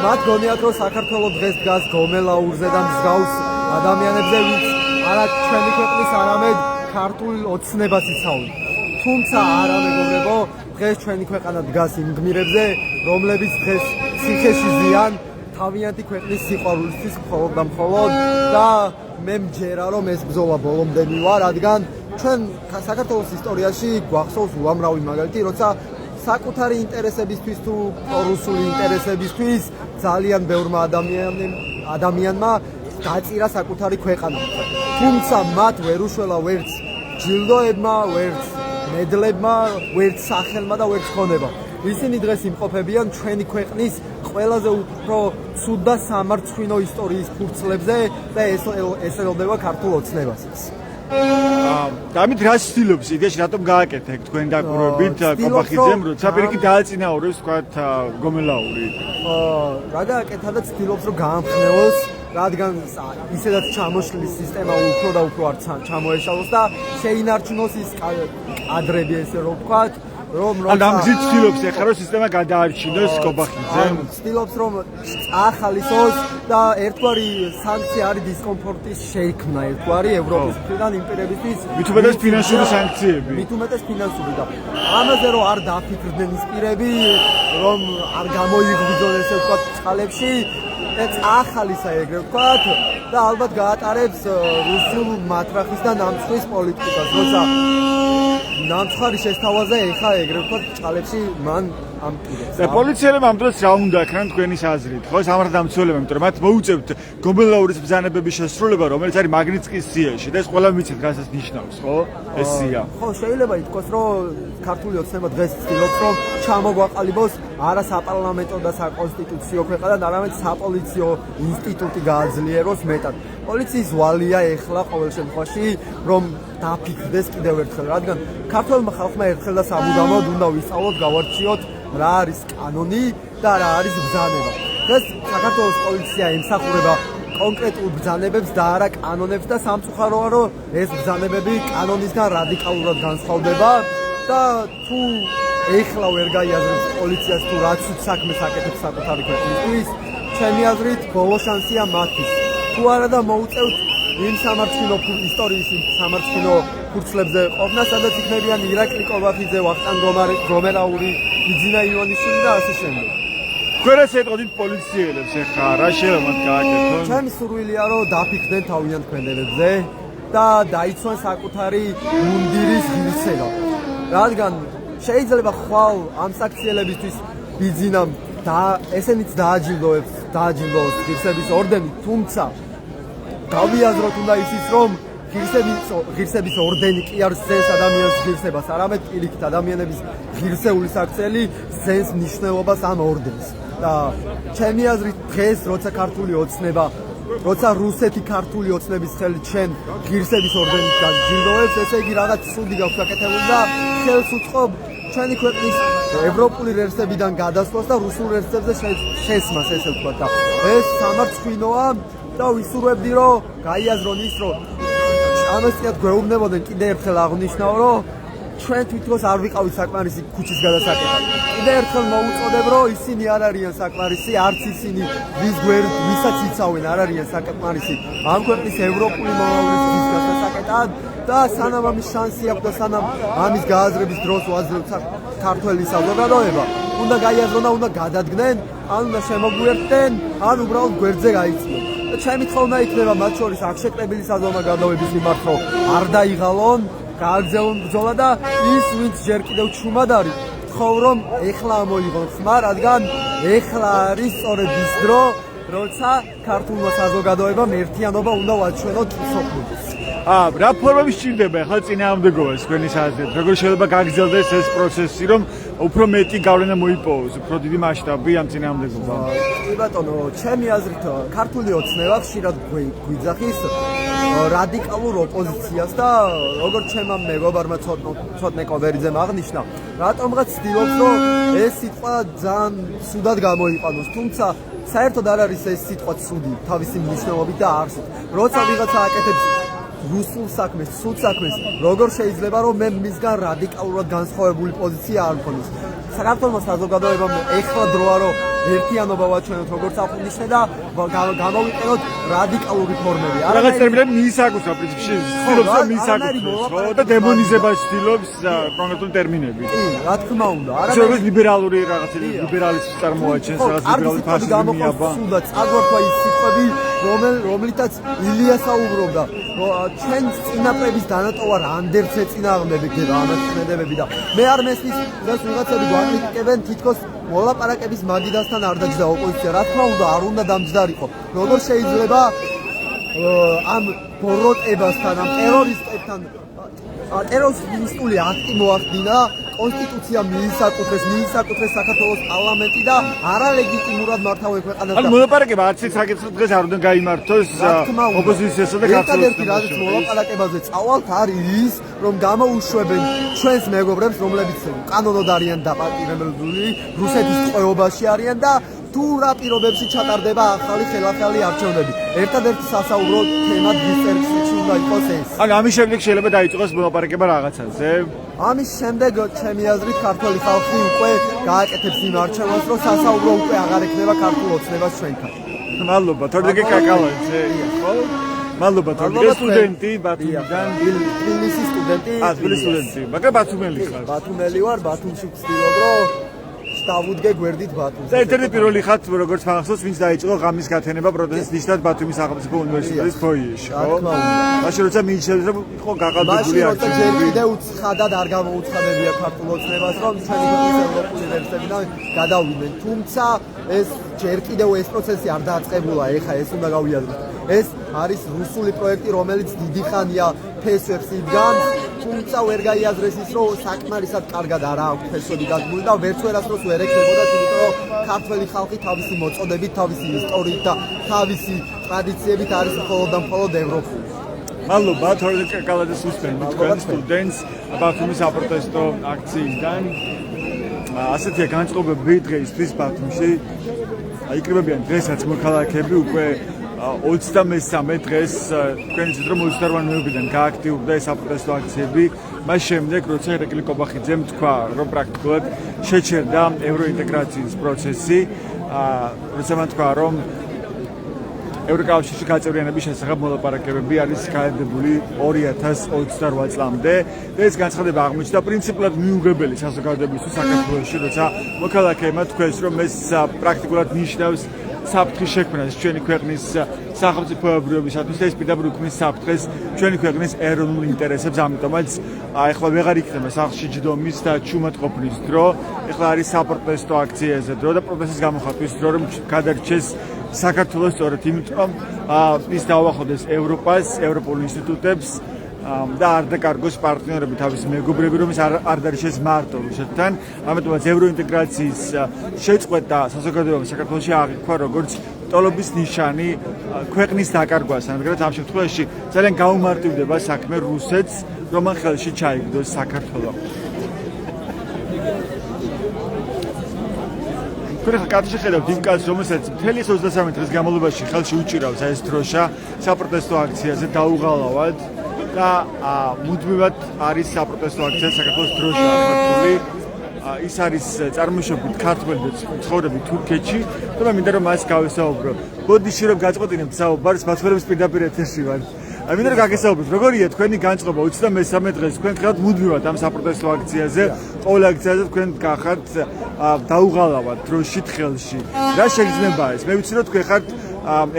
მათ გონიათ, რომ საქართველოს დღეს დგას გომელაურზე და მსგავს ადამიანებზე, ვინც არა ჩვენი ქვეყნის, არამედ ქართულ ოცნებას იცავენ. თუმცა არა მეგობრებო, დღეს ჩვენი ქვეყანა დგას იმ გმირებზე, რომლებიც დღეს ციხეში ზიან თავიანთი ქვეყნის სიყვარულისთვის მხოლოდ და მხოლოდ და მე მჯერა, რომ ეს ბრძოლა ბოლომდე მივა, რადგან ჩვენ საქართველოს ისტორიაში გვახსოვს უამრავი მაგალითი, როცა საკუთარი ინტერესებისთვის თუ პრორუსული ინტერესებისთვის ძალიან ბევრმა ადამიანმა დაწირა საკუთარი ქვეყანა. თუმცა მათ ვერ უშველა ვერც ჯილდოებმა, ვერც მედლებმა, ვერც სახელმა და ვერც ხონება. ისინი დღეს იმყოფებიან ჩვენი ქვეყნის ყველაზე უფრო ცუდ და სამარცხვინო ისტორიის ფურცლებზე და ეს ელოდება ქართულ ოცნებასაც. ამით რა ცდილობს იდეაში რატომ გააკეთა ეგ თქვენ დაკვირვებით კობახიძემ, როცა პირიქით დააწინაურეს თქვათ გომელაური? რა გააკეთა და ცდილობს რომ გაამხნევოს, რადგან ისედაც ჩამოშლის სისტემა უფრო და უფრო არ ჩამოეშალოს და შეინარჩუნოს ის კადრები, ესე რომ ვთქვათ, ან ამ გზით ცდილობს ეხლა რომ სისტემა გადაარჩინოს კობახიძემ ცდილობს რომ ახალისოს და ერთგვარი სანქცია არის დისკომფორტის შეიქმნა ერთგვარი ევროპის მხრიდან იმ პირებისთვის მით უმეტეს ფინანსური სანქციები მით უმეტეს ფინანსური და ამაზე რომ არ დაფიქრდნენ ის პირები რომ არ გამოიღვიძონ ესე ვთქვათ წყალებში ეს ახალისა ეგრე ვთქვათ და ალბათ გაატარებს რუსულ მატრახის და ნამცხრის პოლიტიკას როცა ნამცხარი შესთავაზე ეხა ეგრე ვთქვათ წყალებში მან ამ პირებს და პოლიციელებმა ამ დროს რა უნდა აკრან თქვენის აზრით ხო სამართალდამცველებმა იმიტომ რომ მათ მოუწევთ გობელაურის ბრძანებების შესრულება რომელიც არის მაგნიტსკის სიაში და ეს ყველა ვიცით რასაც ნიშნავს ხო ეს სია ხო შეიძლება ითქვას რომ ქართული ოცნება დღეს ცდილობს რომ ჩამოგვაყალიბოს არა საპარლამენტო და საკონსტიტუციო ქვეყანად არამედ საპოლიციო ინსტიტუტი გააძლიეროს მეტად პოლიციის ვალია ეხლა ყოველ შემთხვევაში რომ დაფიქრდეს კიდევ ერთხელ რადგან ქართულმა ხალხმა ერთხელ და სამუდამოდ უნდა ვისწავლოთ გავარჩიოთ რა არის კანონი და რა არის ბრძანება დღეს საქართველოს პოლიცია ემსახურება კონკრეტულ ბრძანებებს და არა კანონებს და სამწუხაროა რომ ეს ბრძანებები კანონისგან რადიკალურად განსხვავდება და თუ ეხლა ვერ გაიაზრებს პოლიციას თუ რაც საქმეს აკეთებს საკუთარი ქვეყნისთვის ჩემი აზრით ბოლო შანსია მათთვის თუ არა და მოუწევთ იმ სამარცხინო ისტორიის სამარცხინო ფურცლებზე ყოფნა სადაც იქნებიან ირაკლი კობახიძე ვახტანგ რომერაული იძინა ივანიშვილი და ასე შემდეგ ქვერას ეტყოდით პოლიციელებს ეხლა რა შეიძლება მათ გააკეთონ ჩემი სურვილია რომ დაფიქრდნენ თავიანთ ქმედებებზე და დაიცვან საკუთარი მუნდირის ღირსება რადგან შეიძლება ხვალ ამ საქციელებისთვის ბიძინამ და ესენიც დააჯილდოებს ღირსების ორდენით თუმცა გავიაზროთ უნდა ისიც რომ ღირსების ორდენი კი არ ზენს ადამიანის ღირსებას არამედ პირიქით ადამიანების ღირსეული საქციელი ზენს მნიშვნელობას ამ ორდენს და ჩემი აზრით დღეს როცა ქართული ოცნება როცა რუსეთი ქართული ოცნების ხელით ჩვენ ღირსების ორდენით გაჯილდოვებს ესე იგი რაღაც ცუდი გაქვს გაკეთებული და ხელს უწყობ ჩვენი ქვეყნის ევროპული რელსებიდან გადასვლას და რუსულ რელსებზე შესმას ესე ვთქვათ და ეს სამარცხვინოა და ვისურვებდი რომ გაიაზრონ ის რომ ამასიათ გვეუბნებოდნენ კიდე ერთხელ აღნიშნავ რომ ჩვენ თვითონს არ ვიყავით საკმარისი ქუჩის გადასაკეთად კიდე ერთხელ მოუწოდებ რომ ისინი არ არიან საკმარისი არც ისინი ვისაც იცავენ არ არიან საკმარისი ამ ქვეყნის ევროპული მომავლის გადასაკეთად და სანამ ამის შანსი აქვს და სანამ ამის გააზრების დროს ვაძლევთ ქართველი საზოგადოება უნდა გაიაზრონ და უნდა გადადგნენ ან უნდა შემოგვიერთდნენ ან უბრალოდ გვერდზე გაიწიონ ჩემი თხოვნა იქნება მათ შორის აღშეკრებილი საზოგადოების მიმართ რომ არ დაიღალონ გააგრძელონ ბრძოლა და ის ვინც ჯერ კიდევ ჩუმად არის თხოვ რომ ეხლა ამოიღონ ხმა რადგან ეხლა არის სწორედ ის დრო როცა ქართულმა საზოგადოებამ ერთიანობა უნდა ვაჩვენოთ სოფლთვის რა ფორმები სჭირდება ახლა წინააღმდეგობას თქვენის აზრით როგორ შეიძლება გაგრძელდეს ეს პროცესი რომ უფრო მეტი გავლენა მოიპოვოს უფრო დიდი მასშტაბი ამ წინააღმდეგობამ კი ბატონო ჩემი აზრით ქართული ოცნება ხშირად გვიძახის რადიკალურ ოპოზიციას და როგორც ჩემმა მეგობარმა ცოტნე კობერიძემ აღნიშნა რატომღაც ცდილობს რომ ეს სიტყვა ძალიან ცუდად გამოიყენოს თუმცა საერთოდ არ არის ეს სიტყვა ცუდი თავისი მნიშვნელობით და არსით როცა ვიღაცა აკეთებს რუსულ საქმეს, ცუდ საქმეს, როგორ შეიძლება რომ მე მისგან რადიკალურად განსხვავებული პოზიცია არ მქონდეს. საქართველოს საზოგადოებამ ეხლა დროა რომ ერთიანობა ვაჩვენოთ როგორც აღნიშნე და გამოვიყენოთ რადიკალური ფორმები. რაღაც ტერმინები მიისაკუთრებს პრინციპში, ცდილობს რომ მიისაკუთროს, ხო და დემონიზებას ცდილობს კონკრეტული ტერმინები. კი, რა თქმა უნდა. არამედ ლიბერალური რაღაცა ლიბერალიზმს წარმოაჩენს, რაღაც ლიბერალური ფაშიზმი მიაბა. სულად წაგვარქვა ის სიტყვები, რომლითაც ილია საუბრობდა. ჩვენ წინაპრების დანატოვა რამდენს ეწინააღმდეგება ამას წინადებები და მე არ მესმის დღეს ვიღაცები გვაკრიტიკებენ თითქოს მოლაპარაკების მაგიდასთან არ დაჯდა ოპოზიცია რა თქმა უნდა არ უნდა დამჯდარიყო როგორ შეიძლება ამ ბოროტებასთან ამ ტერორისტებთან ტერორისტული აქტი მოახდინა კონსტიტუცია მიისაკუთრეს საქართველოს პარლამენტი და არალეგიტიმურად მართავენ ქვეყანას და მოლაპარაკება არც ის საკითხი დღეს არ უნდა გაიმართოს ოპოზიციასა და ქართულს ერთადერთი მოლაპარაკებაზე წავალთ არის ის რომ გამოუშვებენ ჩვენს მეგობრებს რომლებიც კანონოდ არიან დაპატიმრებული რუსეთის წყევობაში არიან და თუ რა პირობებში ჩატარდება ახალი ხელახალი არჩევნები ერთადერთი სასაუბრო თემა დღის წესრიგში უნდა უნდა იყოს ეს. ანუ ამის შემდეგ შეიძლება დაიწყოს მოლაპარაკება რაღაცაზე. ამის შემდეგ ჩემი აზრით ქართველი ხალხი უკვე გააკეთებს იმ არჩევანს, რომ სასაუბრო უკვე აღარ ექნება ქართულ ოცნებას ჩვენთან. მადლობა, თორდიგე კაკალაძე, ხო? მადლობა, თორდიგე სტუდენტი ბათუმიდან, თბილისის სტუდენტი. თბილისის სტუდენტი. მაგრამ ბათუმელი ხარ. ბათუმელი ვარ, ბათუმში ვცდილობ, რომ დავუდგე გვერდით ბათუმს. და ერთ-ერთი პირველი ხარ, როგორც მახსოვს, ვინც დაიწყო ღამის გათენება პროტესტის ნიშნად ბათუმის სახელმწიფო უნივერსიტეტის ფოიეში, ხო? მაშინ როცა მიიჩნევს, რომ იყო გაყალბებული არჩევნები. მაშინ ჯერ კიდევ უცხადად არ გამოუცხადებია ქართულ ოცნებას, რომ ჩვენი ქვეყნის ევროპული უნივერსიტეტიდან გადავიდნენ. თუმცა ეს ჯერ კიდევ ეს პროცესი არ დააწყებულა, ეხა ეს უნდა გავიაზროთ. ეს არის რუსული პროექტი, რომელიც დიდი ხანია ფესვებს იდგამს, თუმცა ვერ გაიაზრეს ის, რომ საკმარისად კარგად არ აქვს ფესვები გაგმული და ვერასდროს ვერ ეკლებოდა, იმიტომ რომ ქართველი ხალხი თავისი მოწოდებით, თავისი ისტორიით და თავისი ტრადიციებით არის მხოლოდ ევროპული. მადლობა, თორდიგე კაკალაძეს უსმენთ თქვენ სტუდენტს ბათუმის საპროტესტო აქციიდან. ასეთია განწყობები დღეისთვის ბათუმში. იკრიბებიან დღესაც მოქალაქეები უკვე 23 დღეს თქვენ იცით რომ 28 ნოემბრიდან გააქტიურდა ეს საპროტესტო აქციები. მას შემდეგ როცა ირაკლი კობახიძემ თქვა რომ პრაქტიკულად შეჩერდა ევროინტეგრაციის პროცესი, როცა მან თქვა რომ ევროკავშირში გაწევრიანების შესახებ მოლაპარაკებები არის გაედებული 2028 წლამდე და ეს განცხადება აღმოჩნდა პრინციპულად მიუღებელი საზოგადოებისთვის საქართველოში, როცა მოქალაქეებმა თქვეს რომ ეს პრაქტიკულად ნიშნავს საფრთხის შექმნას ჩვენი ქვეყნის სახელმწიფოებრიობისათვის და ეს პირდაპირ უქმნის საფრთხეს ჩვენი ქვეყნის ეროვნულ ინტერესებს, ამიტომაც ეხლა ვეღარ იქნება სახლში ჯდომის და ჩუმატყოფნის დრო, ეხლა არის საპროტესტო აქციაზე დრო და პროტესტის გამოხატვის დრო, რომ გადარჩეს საქართველოს სწორედ იმიტომ ის დაუახლოვდეს ევროპას, ევროპულ ინსტიტუტებს და არ დაკარგოს პარტნიორები თავის მეგობრები, რომ ის არ დარჩეს მარტო რუსეთთან. ამიტომაც ევროინტეგრაციის შეწყვეტა საზოგადოებამ საქართველოში აღიქვა როგორც ტოლობის ნიშანი ქვეყნის დაკარგვასთან, მაგრამ ამ შემთხვევაში ძალიან გაუმარტივდება საქმე რუსეთს, რომ მან ხელში ჩაიგდოს საქართველო. თქვენ ახლა კადრში ხედავთ იმ კაცს, რომელსაც მთელი 23 დღის განმავლობაში ხელში უჭირავს ეს დროშა საპროტესტო აქციაზე დაუღალავად და მუდმივად არის საპროტესტო აქციაზე საქართველოს დროშა ახალი. ის არის წარმოშობით ქართველი და ცხოვრები თურქეთში და მე მინდა რომ მას გავესაუბრო. ბოდიში რომ გაწყვეტინებთ საუბარს, მაცხოვრებს პირდაპირ ეთერში ვარ. მინდა რომ გაგესაუბროთ, როგორია თქვენი განწყობა 23 დღეს თქვენ ხართ მუდმივად ამ საპროტესტო აქციაზე, ყოველ აქციაზე თქვენ გახართ დაუღალავად დროშით ხელში. რა შეგრძნება ეს? მე ვიცი რომ თქვენ ხართ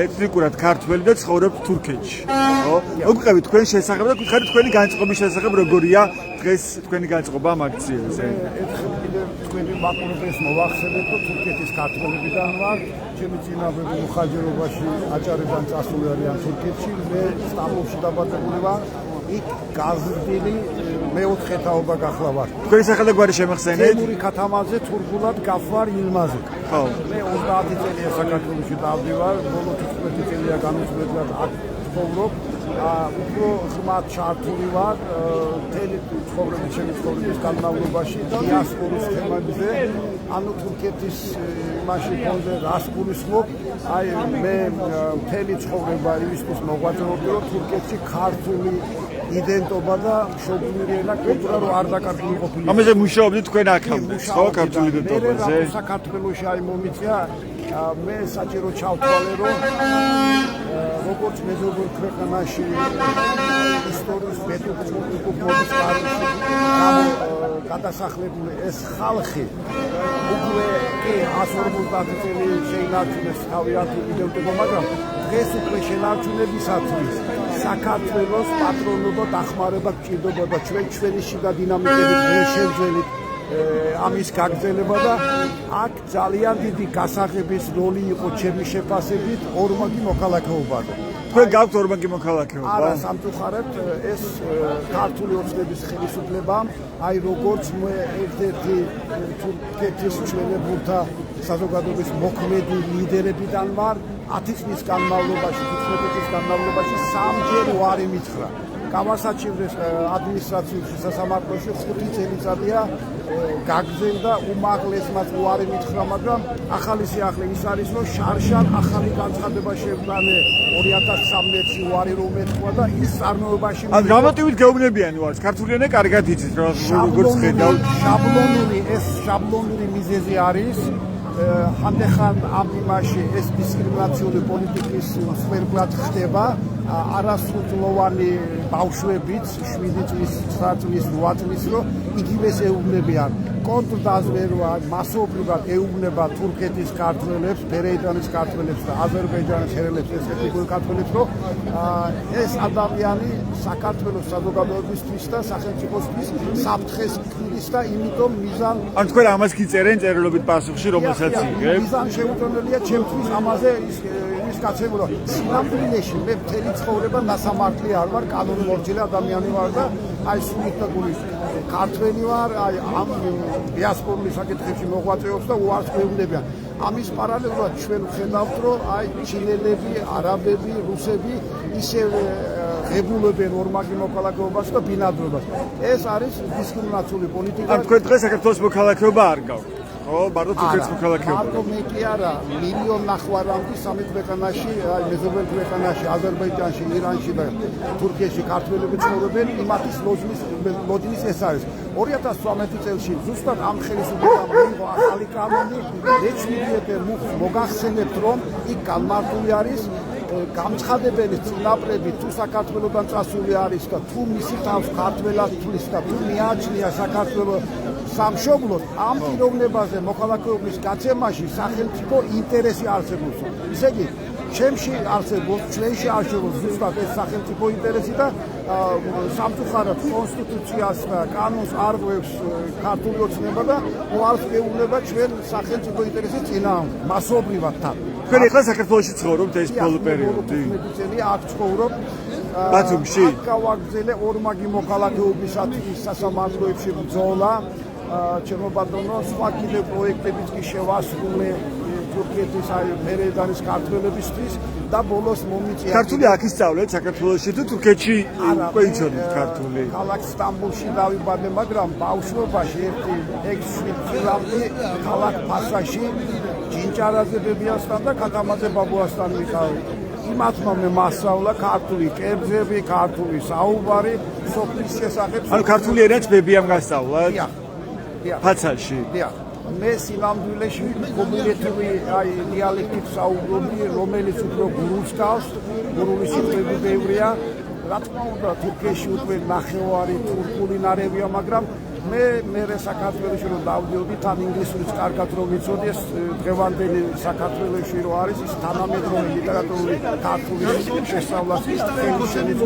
ეთნიკურად ქართველი და ცხოვრობთ თურქეთში. ხო? მოგყვებით თქვენ შესახებ და გითხარით თქვენი განწყობის შესახებ როგორია დღეს თქვენი განწყობა ამ აქციაზე. ერთხელ კიდევ თქვენი მაყურებელს მოვახსენებ, რომ თურქეთის ქართველებიდან ვარ. ჩემი წინაპრები მუხაჯირობაში აჭარიდან წასული არიან თურქეთში, მე სტამბოლში დაბადებული ვარ. იქ გაზრდილი მეოთხე თაობა გახლა ვარ. თქვენი სახელი და გვარი შემახსენეთ? თემური ქათამაძე, თურქულად გაფვარ ილმაზე. ხო. მე 30 წელია საქართველოში დავდივარ, ბოლო 15 წელია განუწყვეტლად აქ ცხოვრობ. უფრო ხმად ჩართული ვარ მთელი ცხოვრების ჩემი ცხოვრების განმავლობაში დიასპორის თემებზე, ანუ თურქეთის იმაში ფონდზე რას გულისხმობ, აი მე მთელი ცხოვრება იმისთვის მოღვაწეობდი, რომ თურქეთში ქართული იდენტობა და მშობლიური ენა კულტურა რო არ დაკარგული ყოფილიყო. ამაზე მუშაობდით თქვენ აქამდე, ხო, ქართული იდენტობაზე? მე საქართველოში აი მომიწია, მე საჭირო ჩავთვალე, რომ როგორც მეზობელ ქვეყანაში ისტორიის მეტოქობის კარში გადასახლებული ეს ხალხი უკვე 150 წელი შეინარჩუნეს თავი იდენტობა, მაგრამ დღეს უკვე შენარჩუნებისათვის საქართველოს პატრონობა დახმარება გჭირდება და ჩვენი შიგა დინამიკებით ვერ შევძელით ამის გაგრძელება და აქ ძალიან დიდი გასაღების როლი იყო ჩემი შეფასებით ორმაგი მოქალაქეობაზე. თქვენ გაქვთ ორმაგი მოქალაქეობა? არა, სამწუხაროდ ეს ქართული ოცნების ხელისუფლებამ, აი როგორც მე ერთ-ერთი თურქეთის ჩვენებულთა საზოგადოების მოქმედი ლიდერებიდან ვარ, 10 წლის განმავლობაში, 15 წლის განმავლობაში სამჯერ ვარ იმითხრა. კავასაჩივრეს ადმინისტრაციულ სასამართლოში 5 წელიწადია გაგზელდა უმაღლესმა უარი მითხრა, მაგრამ ახალი სიახლე ის არის, რომ შარშან ახალი განცხადება შეგვდანე 2013-ში უარი რომ ეთქვა და ის წარმოებაში ან გამოტივით გეუბნებიან უარს ქართული ენა კარგად იცით როგორც ხედავთ შაბლონური მიზეზი არის ხანდახან ამ იმაში ეს დისკრიმინაციული პოლიტიკის მსხვერპლად ხდება არასრულოვანი ბავშვებიც 7 წლის, 9 წლის, 8 წლის რომ იგივეს ეუბნებიან კონტრდაზვერვა მასობრივად ეუბნება თურქეთის ქართველებს, ბერეიდანის ქართველებს და აზერბაიჯანის ერელებს, ეთნიკურ ქართველებს, რომ ეს ადამიანი საქართველოს საზოგადოებისთვის და სახელმწიფოსთვის საფრთხეს ქმნის და იმიტომ მიზან ან თქვენ ამას გიწერენ წერილობით პასუხში, რომელსაც იგებ? მიზან შეუძლია ჩემთვის ამაზე ის გაცემულა. სინამდვილეში მე მთელი ცხოვრება ნასამართლე არ ვარ, კანონმორჩილი ადამიანი ვარ და აი სულით და გულით ქართველი ვარ, აი ამ დიასპორული საკითხებში მოღვაწეობს და უარს გვეუბნებიან. ამის პარალელურად ჩვენ ვხედავთ, რომ აი ჩინელები, არაბები, რუსები ისევ ღებულობენ ორმაგი მოქალაქეობას და ბინადრობას. ეს არის დისკრიმინაციული პოლიტიკა. ან თქვენ დღეს საქართველოს მოქალაქეობა არ გაქვთ? ხო, მარტო თურქეთის მოქალაქეობა. მარტო მე კი არა, 1,5 სამეთ ქვეყანაში, აი მეზობელ ქვეყანაში, აზერბაიჯანში, ირანში და თურქეთში ქართველები ცხოვრობენ, იმათის ლოჯნის ეს არის. 2018 წელს ზუსტად ამ ხელისუფლებამ მიიღო ახალი კანონი, ეჩვიდიეთე მოგახსენებთ, რომ იქ განმარტული არის გამცხადებელი წინაპრები თუ საქართველოსთან წასული არის და თუ მისი თავს ქართველად თulis და თუ მიაჩნია საქართველოს სამშობლოს ამ პიროვნებაზე მოქალაქეობის გაცემაში სახელმწიფო ინტერესი არსებობს. ისე იგი ჩემში არსებობს, ჩვენში არსებობს ზუსტად ეს სახელმწიფო ინტერესი და სამწუხაროდ კონსტიტუციას და კანონს არ ღვევს ქართული ოცნება და უარს ეუბნება ჩვენ სახელმწიფო ინტერესის წინააღმდეგ მასობრივად თან. თქვენ ახლა საქართველოში ცხოვრობთ ეს ბოლო პერიოდი? აქ ცხოვრობ ბათუმში. აქ გავაგზელე ორმაგი მოქალაქეობისათვის სასამართლოებში ბრძოლა. ჩემო ბატონო, სხვა კიდევ პროექტებიც კი შევასრულე თურქეთის აი ბერეიდანის ქართველებისთვის და ბოლოს მომიწია. ქართული აქ ისწავლეთ საქართველოში თუ თურქეთში უკვე იცოდით ქართული? ქალაქ სტამბოლში დავიბადე, მაგრამ ბავშვობაში ერთი 6-7 წლამდე ქალაქ ფასაში ჯინჭარაძე ბებიასთან და ქათამაძე ბაბუასთან ვიყავი. იმათმა მე მასწავლა ქართული კერძები, ქართული საუბარი, სოფლის შესახებ. ანუ ქართული ენაც ბებიამ გასწავლათ? ფაცაში. დიახ. მე სინამდვილეში კომუნიკატიური აი დიალექტით საუბრობდი, რომელიც უფრო გურულს გავს, გურული სიტყვები ბევრია. რა თქმა უნდა, თურქეთში უკვე ნახევარი თურქული ნარევია, მაგრამ მე საქართველოში რომ დავდიოდი, თან ინგლისურიც კარგად რომ ვიცოდი, ეს დღევანდელი საქართველოში რო არის, ის თანამედროვე ლიტერატურული ქართული შესწავლას ხელშეწირ.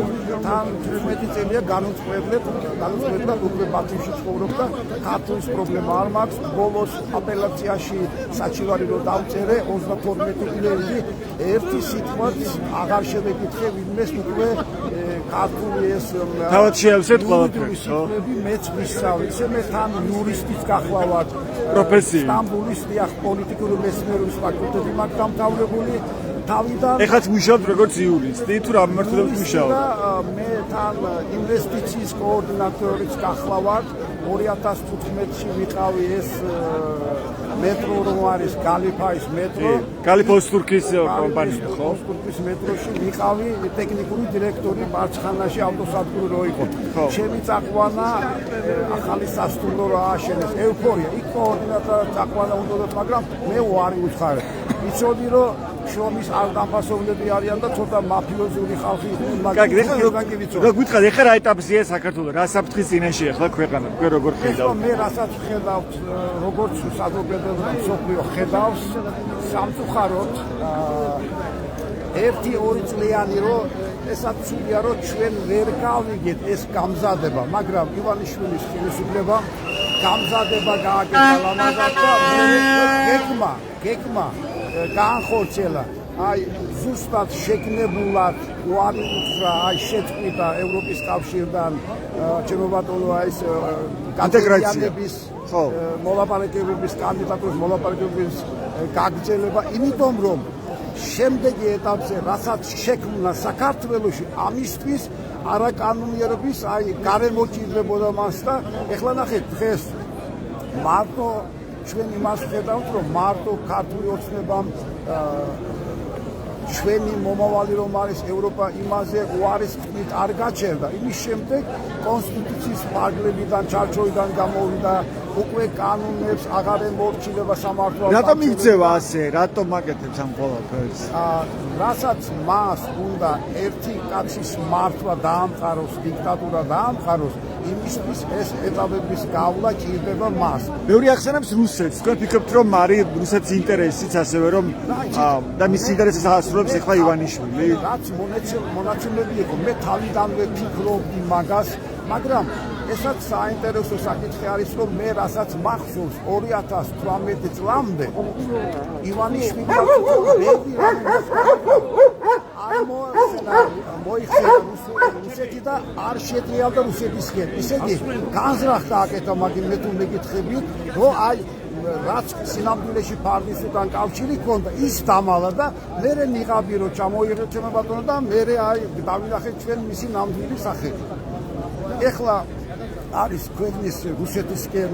თან 15 წელია განუწყვეტლად უკვე ბათუმში ცხოვრობ და ქართულის პრობლემა არ მაქვს. ბოლოს აპელაციაში საჩივარი რო დავწერე 32 წლებში ერთი სიტყვაც აღარ შევეკითხე ვინმეს უკვე ქართული ეს თავად შეავსეთ ყველაფერს, ხო? მეც ვისწავლე. ისე მე თან იურისტიც გახლავართ პროფესიი. სტამბოლის დიახ პოლიტიკური მეცნიერების ფაკულტეტი მაქვს დამთავრებული. თავიდან ეხლაც მუშაობთ როგორც იურისტი თუ რა მიმართულებით მუშაობთ? მე თან ინვესტიციის კოორდინატორიც გახლავართ. 2015-ში ვიყავი ეს მეტრო რომ არის გალიფაის მეტრო. გალიფოს თურქის კომპანია, ხო? თურქის მეტროში ვიყავი ტექნიკური დირექტორი ბარცხანაში ავტოსადგური რო იყო. ჩემი წაყვანა ახალი სასტუმრო რა ააშენეს, ევფორია. იქ კოორდინატორი წაყვანა უნდა, მაგრამ მე უარი უცხარე. იცოდი რომ შრომის არ დამფასოვნები არიან და ცოტა მაფიოზული ხალხი იყვნენ, მაგრამ რა გითხარ, ეხლა რა ეტაპზეა საქართველო? რა საფრთხის წინაშე ახლა ქვეყანა? თქვენ როგორ ხედავთ? მე რასაც ხედავთ, როგორც საზოგადოება მსოფლიო ხედავს, სამწუხაროდ 1-2 წლიანი რომ ესაც ცუდია რომ ჩვენ ვერ გავიგეთ ეს გამზადება, მაგრამ ივანიშვილის ხელისუფლება გამზადება გააკეთა ლამაზად და გეგმა გაანხორციელა. აი ზუსტად შეგნებულად უარი უთხრა, აი შეწყვიტა ევროპის კავშირთან ჩემო ბატონო აი ეს ინტეგრაციის მოლაპარაკებების კანდიდატურის მოლაპარაკებების გაგრძელება, იმიტომ რომ შემდეგი ეტაპზე რასაც შექმნა საქართველოში ამისთვის არაკანონიერების აი გარემოჭირდებოდა მას და ეხლა ნახეთ დღეს მარტო ჩვენ იმას ხედავთ, რომ მარტო ქართული ოცნებამ ჩვენი მომავალი რომ არის ევროპა იმაზე უარის ხმით არ გაჩერდა. იმის შემდეგ კონსტიტუციის ფარგლებიდან ჩარჩოიდან გამოვიდა უკვე კანონებს აღარ ემორჩილება სამართლო. რატომ იწევა ასე? რატომ აკეთებს ამ ყველაფერს? რასაც მას უნდა ერთი კაცის მართვა დაამყაროს, დიქტატურა დაამყაროს, იმისთვის ეს ეტაპების გავლა ჭირდება მას. ბევრი ახსენებს რუსეთს. თქვენ ფიქრობთ, რომ არის რუსეთის ინტერესიც ასევე რომ და მის ინტერესს აასრულებს ახლა ივანიშვილი? რაც მონაცემები იყო, მე თავიდანვე ფიქრობდი მაგას, მაგრამ ესაც საინტერესო საკითხი არის, რომ მე რასაც მახსოვს 2018 წლამდე ივანიშვილი არ მოიხსნა რუსეთი და არ შეტრიალდა რუსეთისკენ. ისე იგი განზრახდა აკეთა, მაგრამ მე თუ მეკითხებით, რომ აი რაც სინამდვილეში ფარდისთან კავშირი ჰქონდა, ის დამალა და მე მიღაბი რომ ჩამოიღეცემა ბატონო და მე აი დავინახეთ ჩვენ მისი ნამდვილი სახელი. ეხლა არის ქვეყნის რუსეთისკენ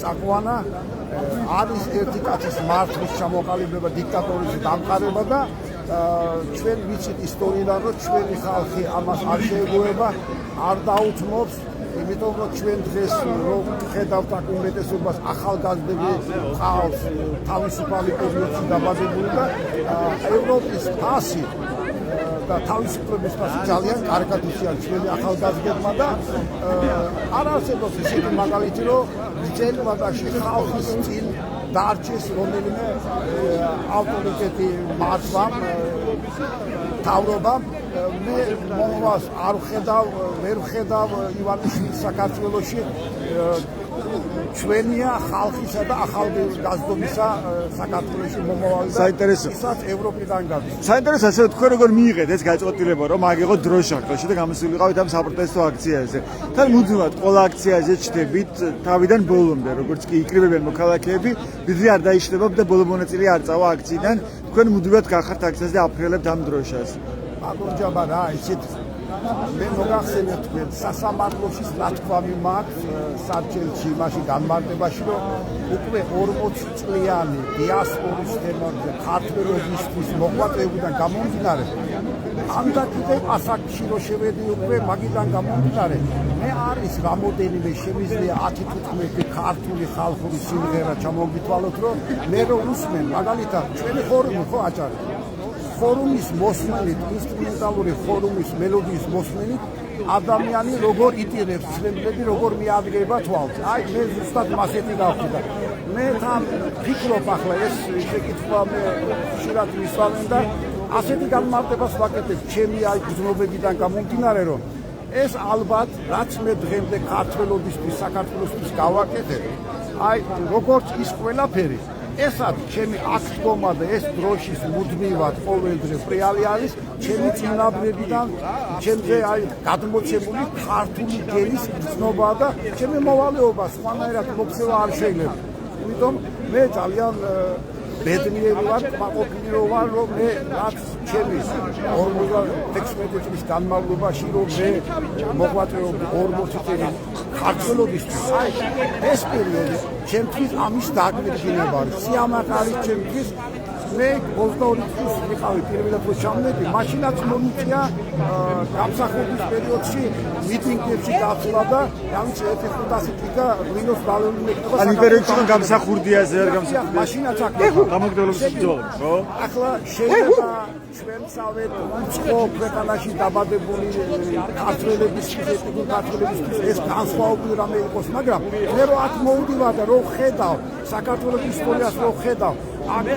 წაყვანა, არის ერთი კაცის მართვის ჩამოყალიბება, დიქტატორის დამყარება და ჩვენ ვიცით ისტორიიდან, რომ ჩვენი ხალხი ამას არ შეეგუება, არ დაუთმობს, იმიტომ რომ ჩვენ დღეს რომ ხედავთ აქ უმეტესობას ახალგაზრდები ყავს თავისუფალი პერიოდში დაბადებული და ევროპის ფასი და თავისუფლების ფასი ძალიან კარგად იციან ჩვენი ახალგაზრდებმა და არ არსებობს ისეთი მაგალითი, რომ ძელვადაში ხალხის წინ დარჩეს რომელიმე ავტორიტეტი მართვამ, თავრობამ. მე მომავალს არ ვერ ვხედავ ივანიშვილის საქართველოში ჩვენია ხალხისა და ახალგაზრდობისა საქართველოში მომავალი და ისაც ევროპიდან გადის. საინტერესო ასე თქვენ როგორ მიიღეთ ეს გაწყვეტილება რომ აგიღოთ დროშაკში და გამოსულიყავით ამ საპროტესტო აქციაზე. თან მუდმივად ყველა აქციაზე ჩდებით თავიდან ბოლომდე, როგორც კი იკრიბებიან მოქალაქეები, ვიდრე არ დაიშლება და ბოლო მონაწილე არ წავა აქციიდან, თქვენ მუდმივად გახართ აქციაზე და აფრთხილებთ ამ დროშას. აბონჯაბა რა, ისეთ მე მოგახსენებთ თქვენ სასამართლოში ნათქვამი მაქვს სარჩელში იმაში განმარტებაში, რომ უკვე 40 წლიანი დიასპორის თემაზე ქართველებისთვის მოღვაწეობიდან გამომდინარე ამდა კიდევ ასაკში რო შევედი უკვე მაგიდან გამომდინარე მე არის რამოდენიმე შემიძლია 10-15 ქართული ხალხური სიმღერა ჩამოგვითვალოთ, რომ მე რო უსმენ მაგალითად ჩვენი ხორუმი ხო აჭარი ხორუმის მოსმენით, ინსტრუმენტალური ხორუმის მელოდიის მოსმენით ადამიანი როგორ იტირებს ცნობები, როგორ მიადგება თვალს. აი მე ზუსტად მასეთი გავხდა. მე თან ფიქრობ ახლა ეს შეკითხვა მე ხშირად მისვალენ და ასეთი განმარტებას ვაკეთებ ჩემი აი გრძნობებიდან გამომდინარე, რომ ეს ალბათ რაც მე დღემდე ქართველობისთვის, საქართველოსთვის გავაკეთებ, აი როგორც ის ყველაფერი ესაც ჩემი აქცდომა და ეს დროშის მუდმივად ყოველდღე პრიალი არის ჩემი წინააღმდეგიდან ჩემზე აი გადმოცემული ქართული გენის გრძნობა და ჩემი მოვალეობა სხვანაირად მოქცევა არ შეიძლება. იმიტომ მე ძალიან ბედნიერი ვარ, კმაყოფილი ვარ, რომ მე რაც ჩემი 56 წლის განმავლობაში რომ მე მოღვაწეობდი 40 წელი ქართველობისთვის, აი ეს პერიოდი ჩემთვის ამის დაგვირგვინება არის. სიამაყე არის ჩემთვის. მე 22 წლის ვიყავი პირველად რო ჩამოვედი, მაშინაც მომიწია გამსახურების პერიოდში მიტინგებში გაცვლა და ამის 1500 წიგა ღვინოს ბალონი მეკნება. ან იმ პერიოდში რომ გამსახურდიაზე არ გამსახურდია. მაშინაც აკეთე. გამოგდელობის ბრძოლა, ხო? ახლა შეიძლება ჩვენსავე უცხო ქვეყანაში დაბადებული ქართველებისთვის ეს განსხვავებული რამე იყოს, მაგრამ მე რო აქ მოვდივარ და რო ხედავ საქართველოს ისტორიას რო ხედავ, აქ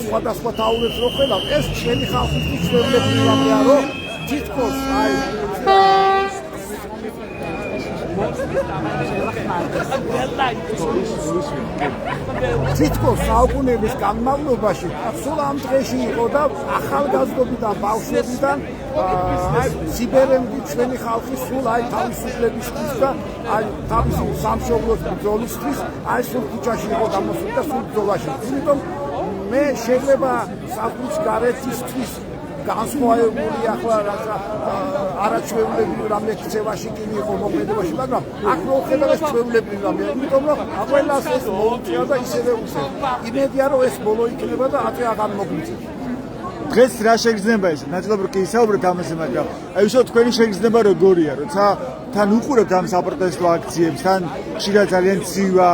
სხვადასხვა თაურებს რო ხედავ, ეს ჩვენი ხალხისთვის ჩვენებრივი რამეა, რომ თითქოს აი თითქოს საუკუნეების განმავლობაში სულ ამ დღეში იყო და ახალგაზრდობიდან, ბავშვებიდან სიბერემდე ჩვენი ხალხი სულ აი თავისუფლებისთვის და აი თავისი სამშობლოს ბრძოლისთვის აი სულ ქუჩაში იყო გამოსული და სულ ბრძოლაში. იმიტომ მე შეიძლება საფუძს გარეთისთვის განსხვავებული ახლა არაჩვეულებრივი რამე ქცევაში კი იყო მოქმედებაში, მაგრამ აქ რო ხედავ ეს ჩვეულებრივი რამე, იმიტომ რომ ყველას ეს მოუწია და ისევე უწევს. იმედია რომ ეს ბოლო იქნება და ათე აღარ მოგვიწევს. დღეს რა შეგრძნება ეს? ნაწილობრივ კი ისაუბრეთ ამაზე, მაგრამ აი უშო თქვენი შეგრძნება როგორია, როცა თან უყურებთ ამ საპროტესტო აქციებს, თან ხშირად ძალიან ცივა,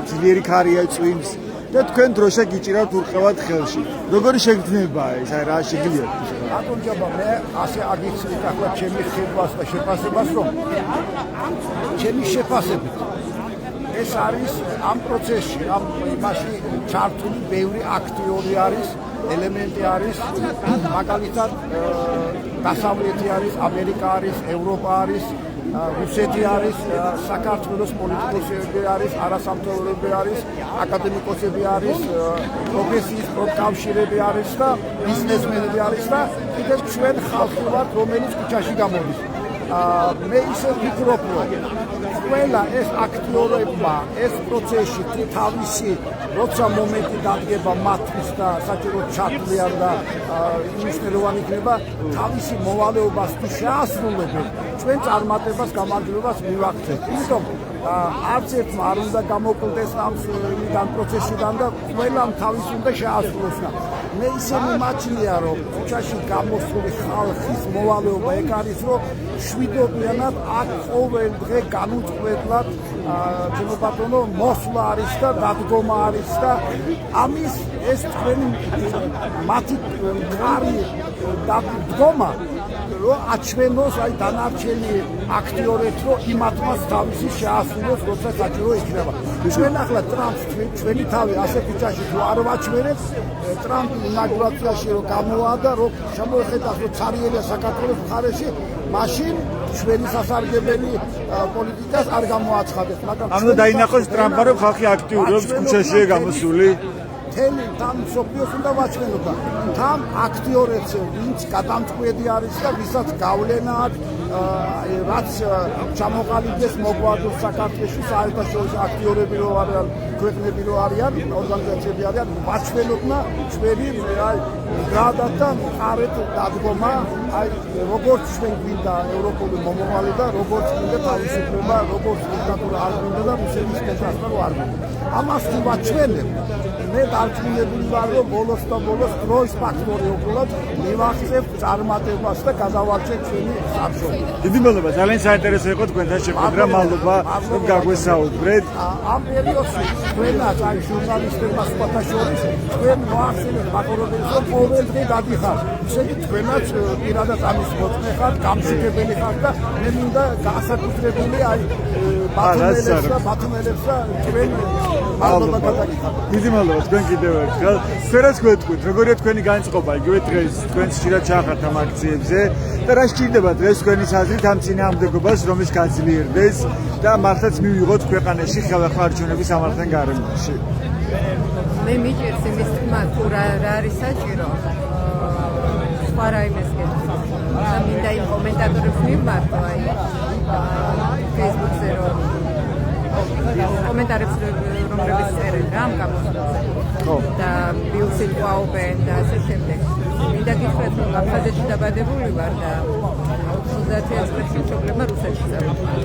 ძლიერი ქარია წვიმს და თქვენ დროშა გიჭირავთ ურყევად ხელში. როგორი შეგრძნებაა ეს? აი რა შეგიძლიათ? რატომ ჯობა მე ასე აგიცნით ახლა ჩემი ხედვას და შეფასებას, რომ ჩემი შეფასებით ეს არის ამ პროცესში, ამ იმაში ჩართული ბევრი აქტიორი არის, ელემენტი არის, მაგალითად დასავლეთი არის, ამერიკა არის, ევროპა არის, რუსეთი არის, საქართველოს პოლიტიკოსები არის, არასამთავრობო არის, აკადემიკოსები არის, პროფესიის პროფკავშირები არის და ბიზნესმენები არის და კიდევ ჩვენ ხალხი ვართ, რომელიც ქუჩაში გამოდის. მე ისე ვფიქრობ, რომ ყველა ეს აქტიორებმა ეს პროცესში თავისი როცა მომენტი დადგება მათთვის და საჭიროდ ჩათვლიან და მნიშვნელოვანი იქნება თავისი მოვალეობას თუ შეასრულებენ, ჩვენ წარმატებას გამარჯვებას მივაღწევთ. იმიტომ არც ერთმა არ უნდა გამოკლდეს ამ პროცესიდან და ყველამ თავის უნდა შეასრულოს. მე ისე მიმაჩნია, რომ ქუჩაში გამოსული ხალხის მოვალეობა ეგ არის, რომ შვიდობიანად აქ ყოველ დღე განუწყვეტლად ჩემო ბატონო მოსვლა არის და დადგომა არის და ამის ეს თქვენი მათი კარი დადგომა რომ აჩვენოს აი დანარჩენი აქტიორებს, რომ იმათმაც თავისი შეასრულოს, როცა საჭირო იქნება. ჩვენ ახლა ტრამპს ჩვენი თავი ასე ქუჩაში თუ არ ვაჩვენებთ, ტრამპი ინაგურაციაში რომ გამოვა და რომ შემოეხედათ, რომ ცარიელია საქართველოს მხარეში, მაშინ ჩვენი სასარგებელი პოლიტიკას არ გამოაცხადებს, მაგრამ ამდა დაინახოს ტრამპმა, რომ ხალხი აქტიურობს ქუჩაშია გამოსული. მთელი თან მსოფლიოს უნდა ვაჩვენოთ თან აქტიორებს, ვინც გადამწყვეტი არის და ვისაც გავლენა აქვს, რაც ჩამოყალიბდეს მოგვარდოს საქართველოში საერთაშორისო აქტიორები რო არიან, ქვეყნები რო არიან, ორგანიზაციები არიან, ვაჩვენოთ ჩვენი გრადად და მყარეთ დადგომა, აი როგორც ჩვენ გვინდა ევროპული მომავალი და როგორც გვინდა თავისუფლება, როგორც დიქტატურა არ გვინდა და რუსეთის დიქტატურა არ გვინდა. ამას თუ ვაჩვენებთ, მე დარწმუნებული ვარ, რომ ბოლოს და ბოლოს დროის ფაქტორი უბრალოდ მივახცევთ წარმატებას და გადავარჩენთ ჩვენი სამშობლო. დიდი მადლობა, ძალიან საინტერესო იყო თქვენთან შეხვედრა, მადლობა რომ გაგვესაუბრეთ. ამ პერიოდში თქვენაც აი ჟურნალისტებმა სხვათა შორის თქვენ მოახსენეთ მაყურებელს, რომ ყოველ დღე გადიხარ. ისე იგი თქვენაც პირადად ამის მოწმე ხართ, გამშვიდობელი ხართ და მე მინდა განსაკუთრებული აი ბათუმელებს და თქვენ მადლობა გადაგიხართ. დიდი მადლობა თქვენ კიდევ ერთხელ. სერას გვეტყვით, როგორია თქვენი განწყობა, იგივე დღეს თქვენს ხშირად ჩაახართ ამ აქციებზე და რა სჭირდება დღეს თქვენი აზრით ამ წინააღმდეგობას, რომ ის გაძლიერდეს და მართლაც მივიღოთ ქვეყანაში ხელახლა არჩევნების ამართლენ გარემოში. მე მიჭირს იმის თქმა, თუ რა არის საჭირო. სხვა რაიმეს გეტყვი. და მინდა იმ კომენტატორებს მიმართო, აი Facebook-ზე რომ კომენტარებს რომლებიც წერენ რა ამ გამოსვლაზე და ბილს იტყვაობენ და ასე შემდეგ. მინდა გითხრათ, რომ აფხაზეთში დაბადებული ვარ და 30-იან წლებში მშობლებმა რუსეთში წავიდნენ.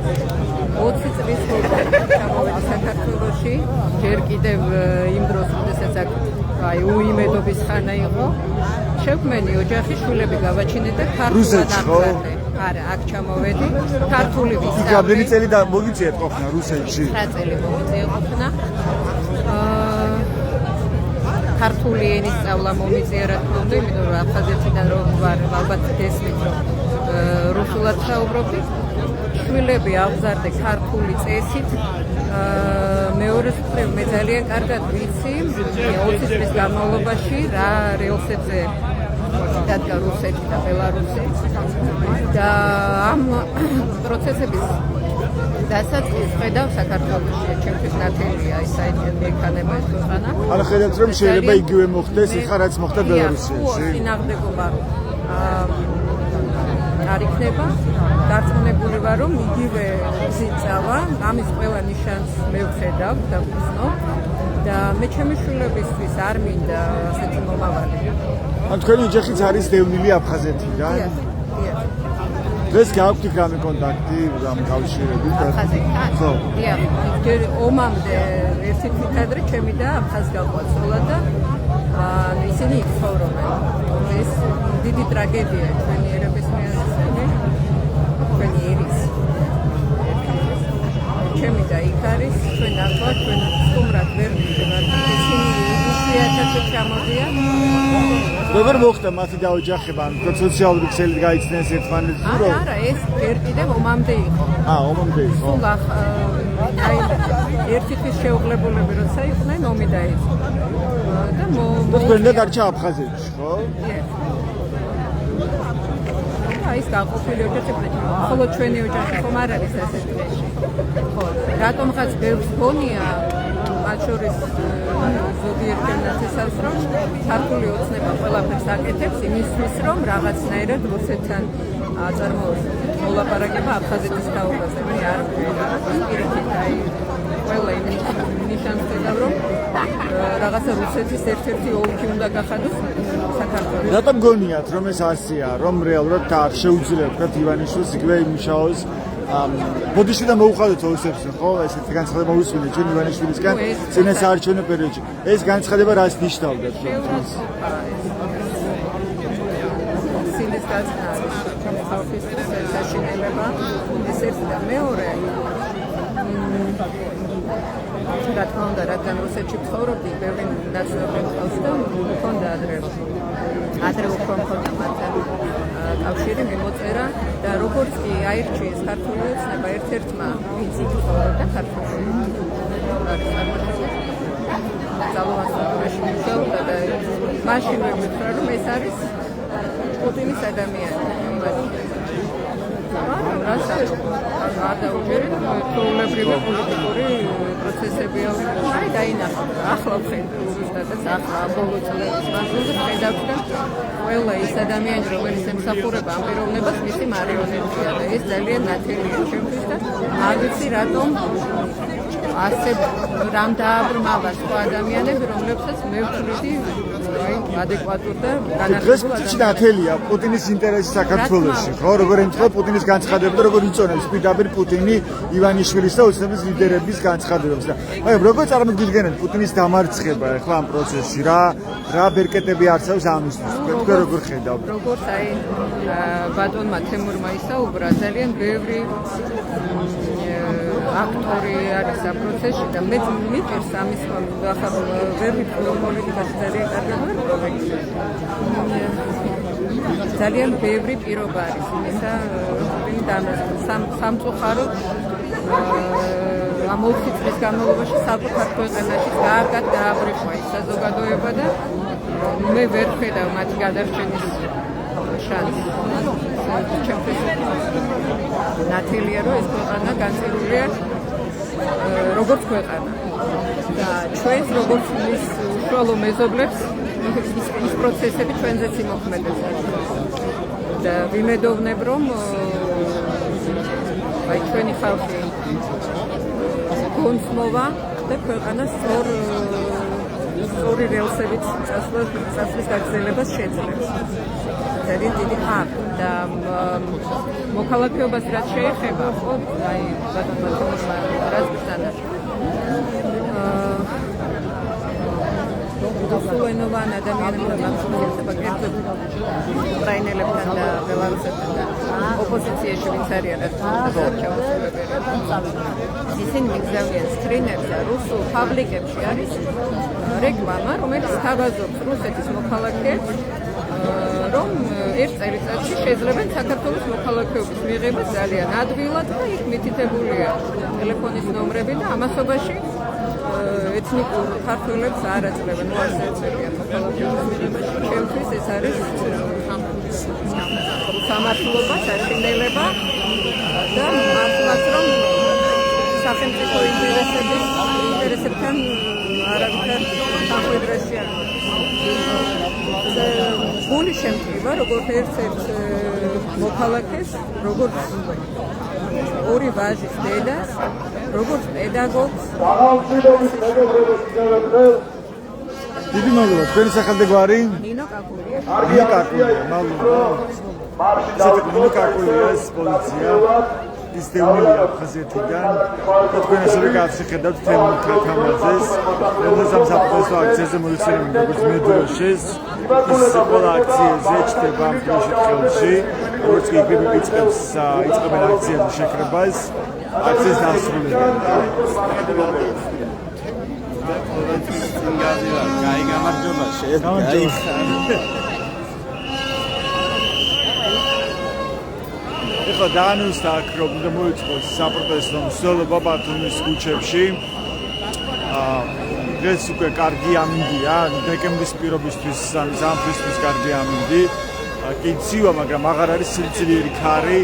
20 წლის ჩამოვედი საქართველოში, ჯერ კიდევ იმ დროს, როდესაც აქ აი უიმედობის ხანა იყო. შევქმენი ოჯახი, შვილები გავაჩინე და ქართულად აღწერე. არა, აქ ჩამოვედი, ქართული ვისწავლე. რამდენი წელი მოგიწიეთ ყოფნა რუსეთში? 9 წელი მომიწია ყოფნა. ქართული ენის სწავლა მომიწია, რა თქმა უნდა, იმიტომ რომ აფხაზეთიდან რომ ვარ, ალბათ გესმით, რომ რუსულად საუბრობდი. შვილები აღზარდე ქართული წესით. მეორე მხრივ მე ძალიან კარგად ვიცი 20 წლის განმავლობაში რა რეალსებზე დადგა რუსეთი და ბელარუსი და ამ პროცესების დასაწყისს ხედავ საქართველოში, ჩემთვის ნათელია ის საერთოდ ეს ქვეყანა. არა ხედავთ რომ შეიძლება იგივე მოხდეს იხა რაც მოხდა ბელარუსიაში. წინააღმდეგობა არ იქნება. დარწმუნებული ვარ, რომ იგივე გზიწავა, ამის ყველა ნიშანს მე ვხედავ და ვცნობ და მე ჩემი შვილებისთვის არ მინდა ასეთი მომავალი. ან თქვენი ოჯახიც არის დევნილი აფხაზეთიდან? დღეს გაქვთ რამე კონტაქტი ამ კავშირებით? აფხაზეთთან? ხო. დიახ, ჯერ ომამდე ერთი თვით ადრე ჩემი და აფხაზ გაყვაცოლა და ისინი იქ ცხოვრობენ. ეს დიდი ტრაგედია ჩვენი ერების მიერ, ჩვენი ერის. ჩემი და იქ არის, ჩვენ ახლა ჩვენ სტუმრად ვერ მივიღებთ. ისინი იშვიათად ჩამოდიან. როგორ მოხდა მათი დაოჯახება? ანუ სოციალური ქსელით გაიცნეს ერთმანეთს ზურო? არა, ეს ჯერ კიდევ ომამდე იყო. ომამდე იყო. აი, ერთი თვის შეუღლებულები როცა იყვნენ, ომი დაიწყო. და თქვენ და დარჩა აფხაზეთში, ხო? აი, ეს გაყოფილი ოჯახები, ხოლო ჩვენი ოჯახი ხომ არ არის ასეთი დღეში. ხო, რატომღაც ბევრს გონია, მათ შორის ზოგიერთი ნაცისავს, რომ ქართული ოცნება ყველაფერს აკეთებს იმისთვის, რომ რაღაცნაირად რუსეთთან აწარმოოს მოლაპარაკება აფხაზეთის თაობაზე. მე არ პირიქით აი ყველა იმის ნიშანს ხედავ, რომ რაღაცა რუსეთის ერთ-ერთი ოლქი უნდა გახადოს საქართველოს. რატომ გონიათ, რომ ეს ასია, რომ რეალურად არ შეუძლია თქვა ივანიშვილს იგივე იმუშაოს ბოდიში და მოუხადოთ ოსებს, ხო? ესეთი განცხადება მოვისმინე ჩვენ ივანიშვილისგან წინა საარჩევნო პერიოდში. ეს განცხადება რას ნიშნავდა თქვენთვის? სილის გაზნა ხალხის საშინელება ეს ერთი და მეორე რა თქმა უნდა, რადგან რუსეთში ცხოვრობდი, ბევრი ნაცნობი მყავს და მქონდა ადრე უფრო მქონდა მათთან კავშირი მიმოწერა და როგორც კი აირჩიეს ქართული ოცნება ერთ-ერთმა ვინც იქ ცხოვრობდა ქართულში ძალოვან სტруქტურაში მუშაობდა და მაშინვე მითხრა, რომ ეს არის პუტინის ადამიანი. რასაც არ დაუჯერეთ პრობლემები პოლიტიკური პროცესებია. აი დაინახავთ. ახლა ვხედავთ ზუსტადაც ახლა ბოლო წლების მანძილზე ვხედავთ და ყველა ის ადამიანი, რომელიც ემსახურება ამ პიროვნებას, მისი მარიონეტია და ეს ძალიან ნათელია ჩემთვის და არ ვიცი რატომ ასე რამ დააბრმავა სხვა ადამიანები, რომლებსაც მე ვთვლი ადეკვატურ და დღეს ნათელია პუტინის ინტერესი საქართველოში, ხო? როგორ ემთხვევა პუტინის განცხადებები და როგორ იწონებს პირდაპირ პუტინი ივანიშვილის და ოცნების ლიდერების განცხადებებს და მაგრამ როგორ წარმოგიდგენთ პუტინის დამარცხება ახლა ამ პროცესში, რა ბერკეტები არსებობს ამისთვის? თქვენ როგორ ხედავთ? როგორც აი ბატონმა თემურმა ისაუბრა, ძალიან ბევრი აქტორი არის ამ პროცესში და მე მიჭირს ამის ახლა ვერ ვიტყვი პოლიტიკაში ძალიან კარგი ძალიან ბევრი პირობა არის იმისა, სამწუხაროდ ამ 4 წლის განმავლობაში საკუთარ ქვეყანაში კარგად დააბრიყვა ის საზოგადოება და მე ვერ ვხედავ მათი გადარჩენის შანსს. ჩემთვის ნათელია, რომ ეს ქვეყანა განცილულია როგორც ქვეყანა და ჩვენს როგორც მის უშუალო მეზობლებს ის პროცესები ჩვენზეც იმოქმედებს და ვიმედოვნებ, რომ აი ჩვენი ხალხი გონცმოვა და ქვეყანა სწორი რელსებით წასვლის გაგრძელებას შეძლებს. ძალიან დიდი ხართ და მოქალაქეობას რაც შეეხება, ხო, აი ბატონმა თემურმა რაც ბრძანა რუსულენოვან ადამიანებთან მართლობა კერძოდ უკრაინელებთან და ბელარუსებთან და ოპოზიციაში ვინც არიან ისინი მიგზავნიან სკრინებს და რუსულ ფაბრიკებში არის რეკლამა, რომელიც თავაზობს რუსეთის მოქალაქეებს, რომ ერთ წელიწადში შეძლებენ საქართველოს მოქალაქეობის მიღება ძალიან ადვილად და იქ მითითებულია ტელეფონის ნომრები და ამასობაში ეთნიკურ ქართველებს არ აძლევენ, უარს ეწევიან მოქალაქეობის მიღებაში. ჩემთვის ეს არის სამართლობა, საშინელება და მართლაც რომ სახელმწიფო ინტერესებთან არავითარ სამხედროში არ გული შემკრიბა, როგორც ერთ მოქალაქეს, როგორც ორი ვაჟის დედას, როგორც პედაგოგს დიდი მადლობა, თქვენი სახელმწიფოარი? ნინო კაკურია. ნინო კაკურია, მადლობა. ნინო კაკურია პოლიცია. ის დევნილია აფხაზეთიდან. თქვენ ასევე გააფსიხედავთ თემურ ქათამაძეს, რომელსაც ამ საფრთხესო აქციაზე მოიცემენ როგორც მედროშეს. ის ყველა აქციაზე ჩდება ამ დროში ხელში, როგორც კი იგი იწყებენ აქციაზე შეკრებას, აქციის დასრულებამდე. გაი გამარჯობა, ეხლა დაანონსდა აქ რომ უნდა მოიწყოს საპროტესტო მსვლელობა ბათუმის ქუჩებში. დღეს უკვე კარგი ამინდია, დეკემბრის პირობისთვის, ზამთრისთვის კარგი ამინდი. კი ცივა, მაგრამ აღარ არის სილიცილიერი ქარი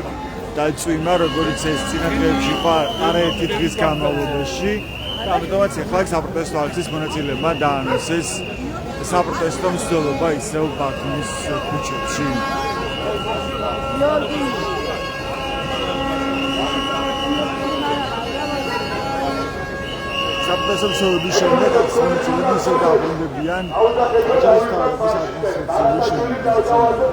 და წვიმა, როგორც ეს წინა დღეებში იყო არაერთი დღის განმავლობაში. და ამიტომაც ეხლა საპროტესტო აქციის მონაწილეებმა დაანონსეს საპროტესტო მსვლელობა ისევ ბათუმის ქუჩებში. საპროტესტო მსვლელობის შემდეგ მონაწილეები ისევ დაბრუნდებიან ჯარის თავების ადმინისტრაციული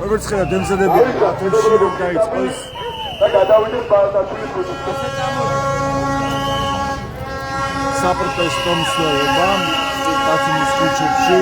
როგორც ხედავთ, ემზადებიან ბათუმში რომ დაიწყოს და გადავიდეს ბარათაშვილის ქუჩაზე. საპროტესტო მსვლელობა ბათუმის ქუჩებში.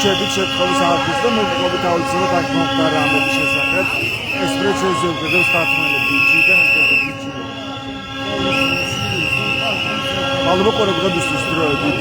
რჩებით შეწყობის არქივს და მოგვიყვებით ავიცილოთ აქ მოხდა რამების შესახებ. ეს პრეც შეზევგდებს ქართველები იჩიდან ესეთი. მადლობა ყურებისთვის დროებით.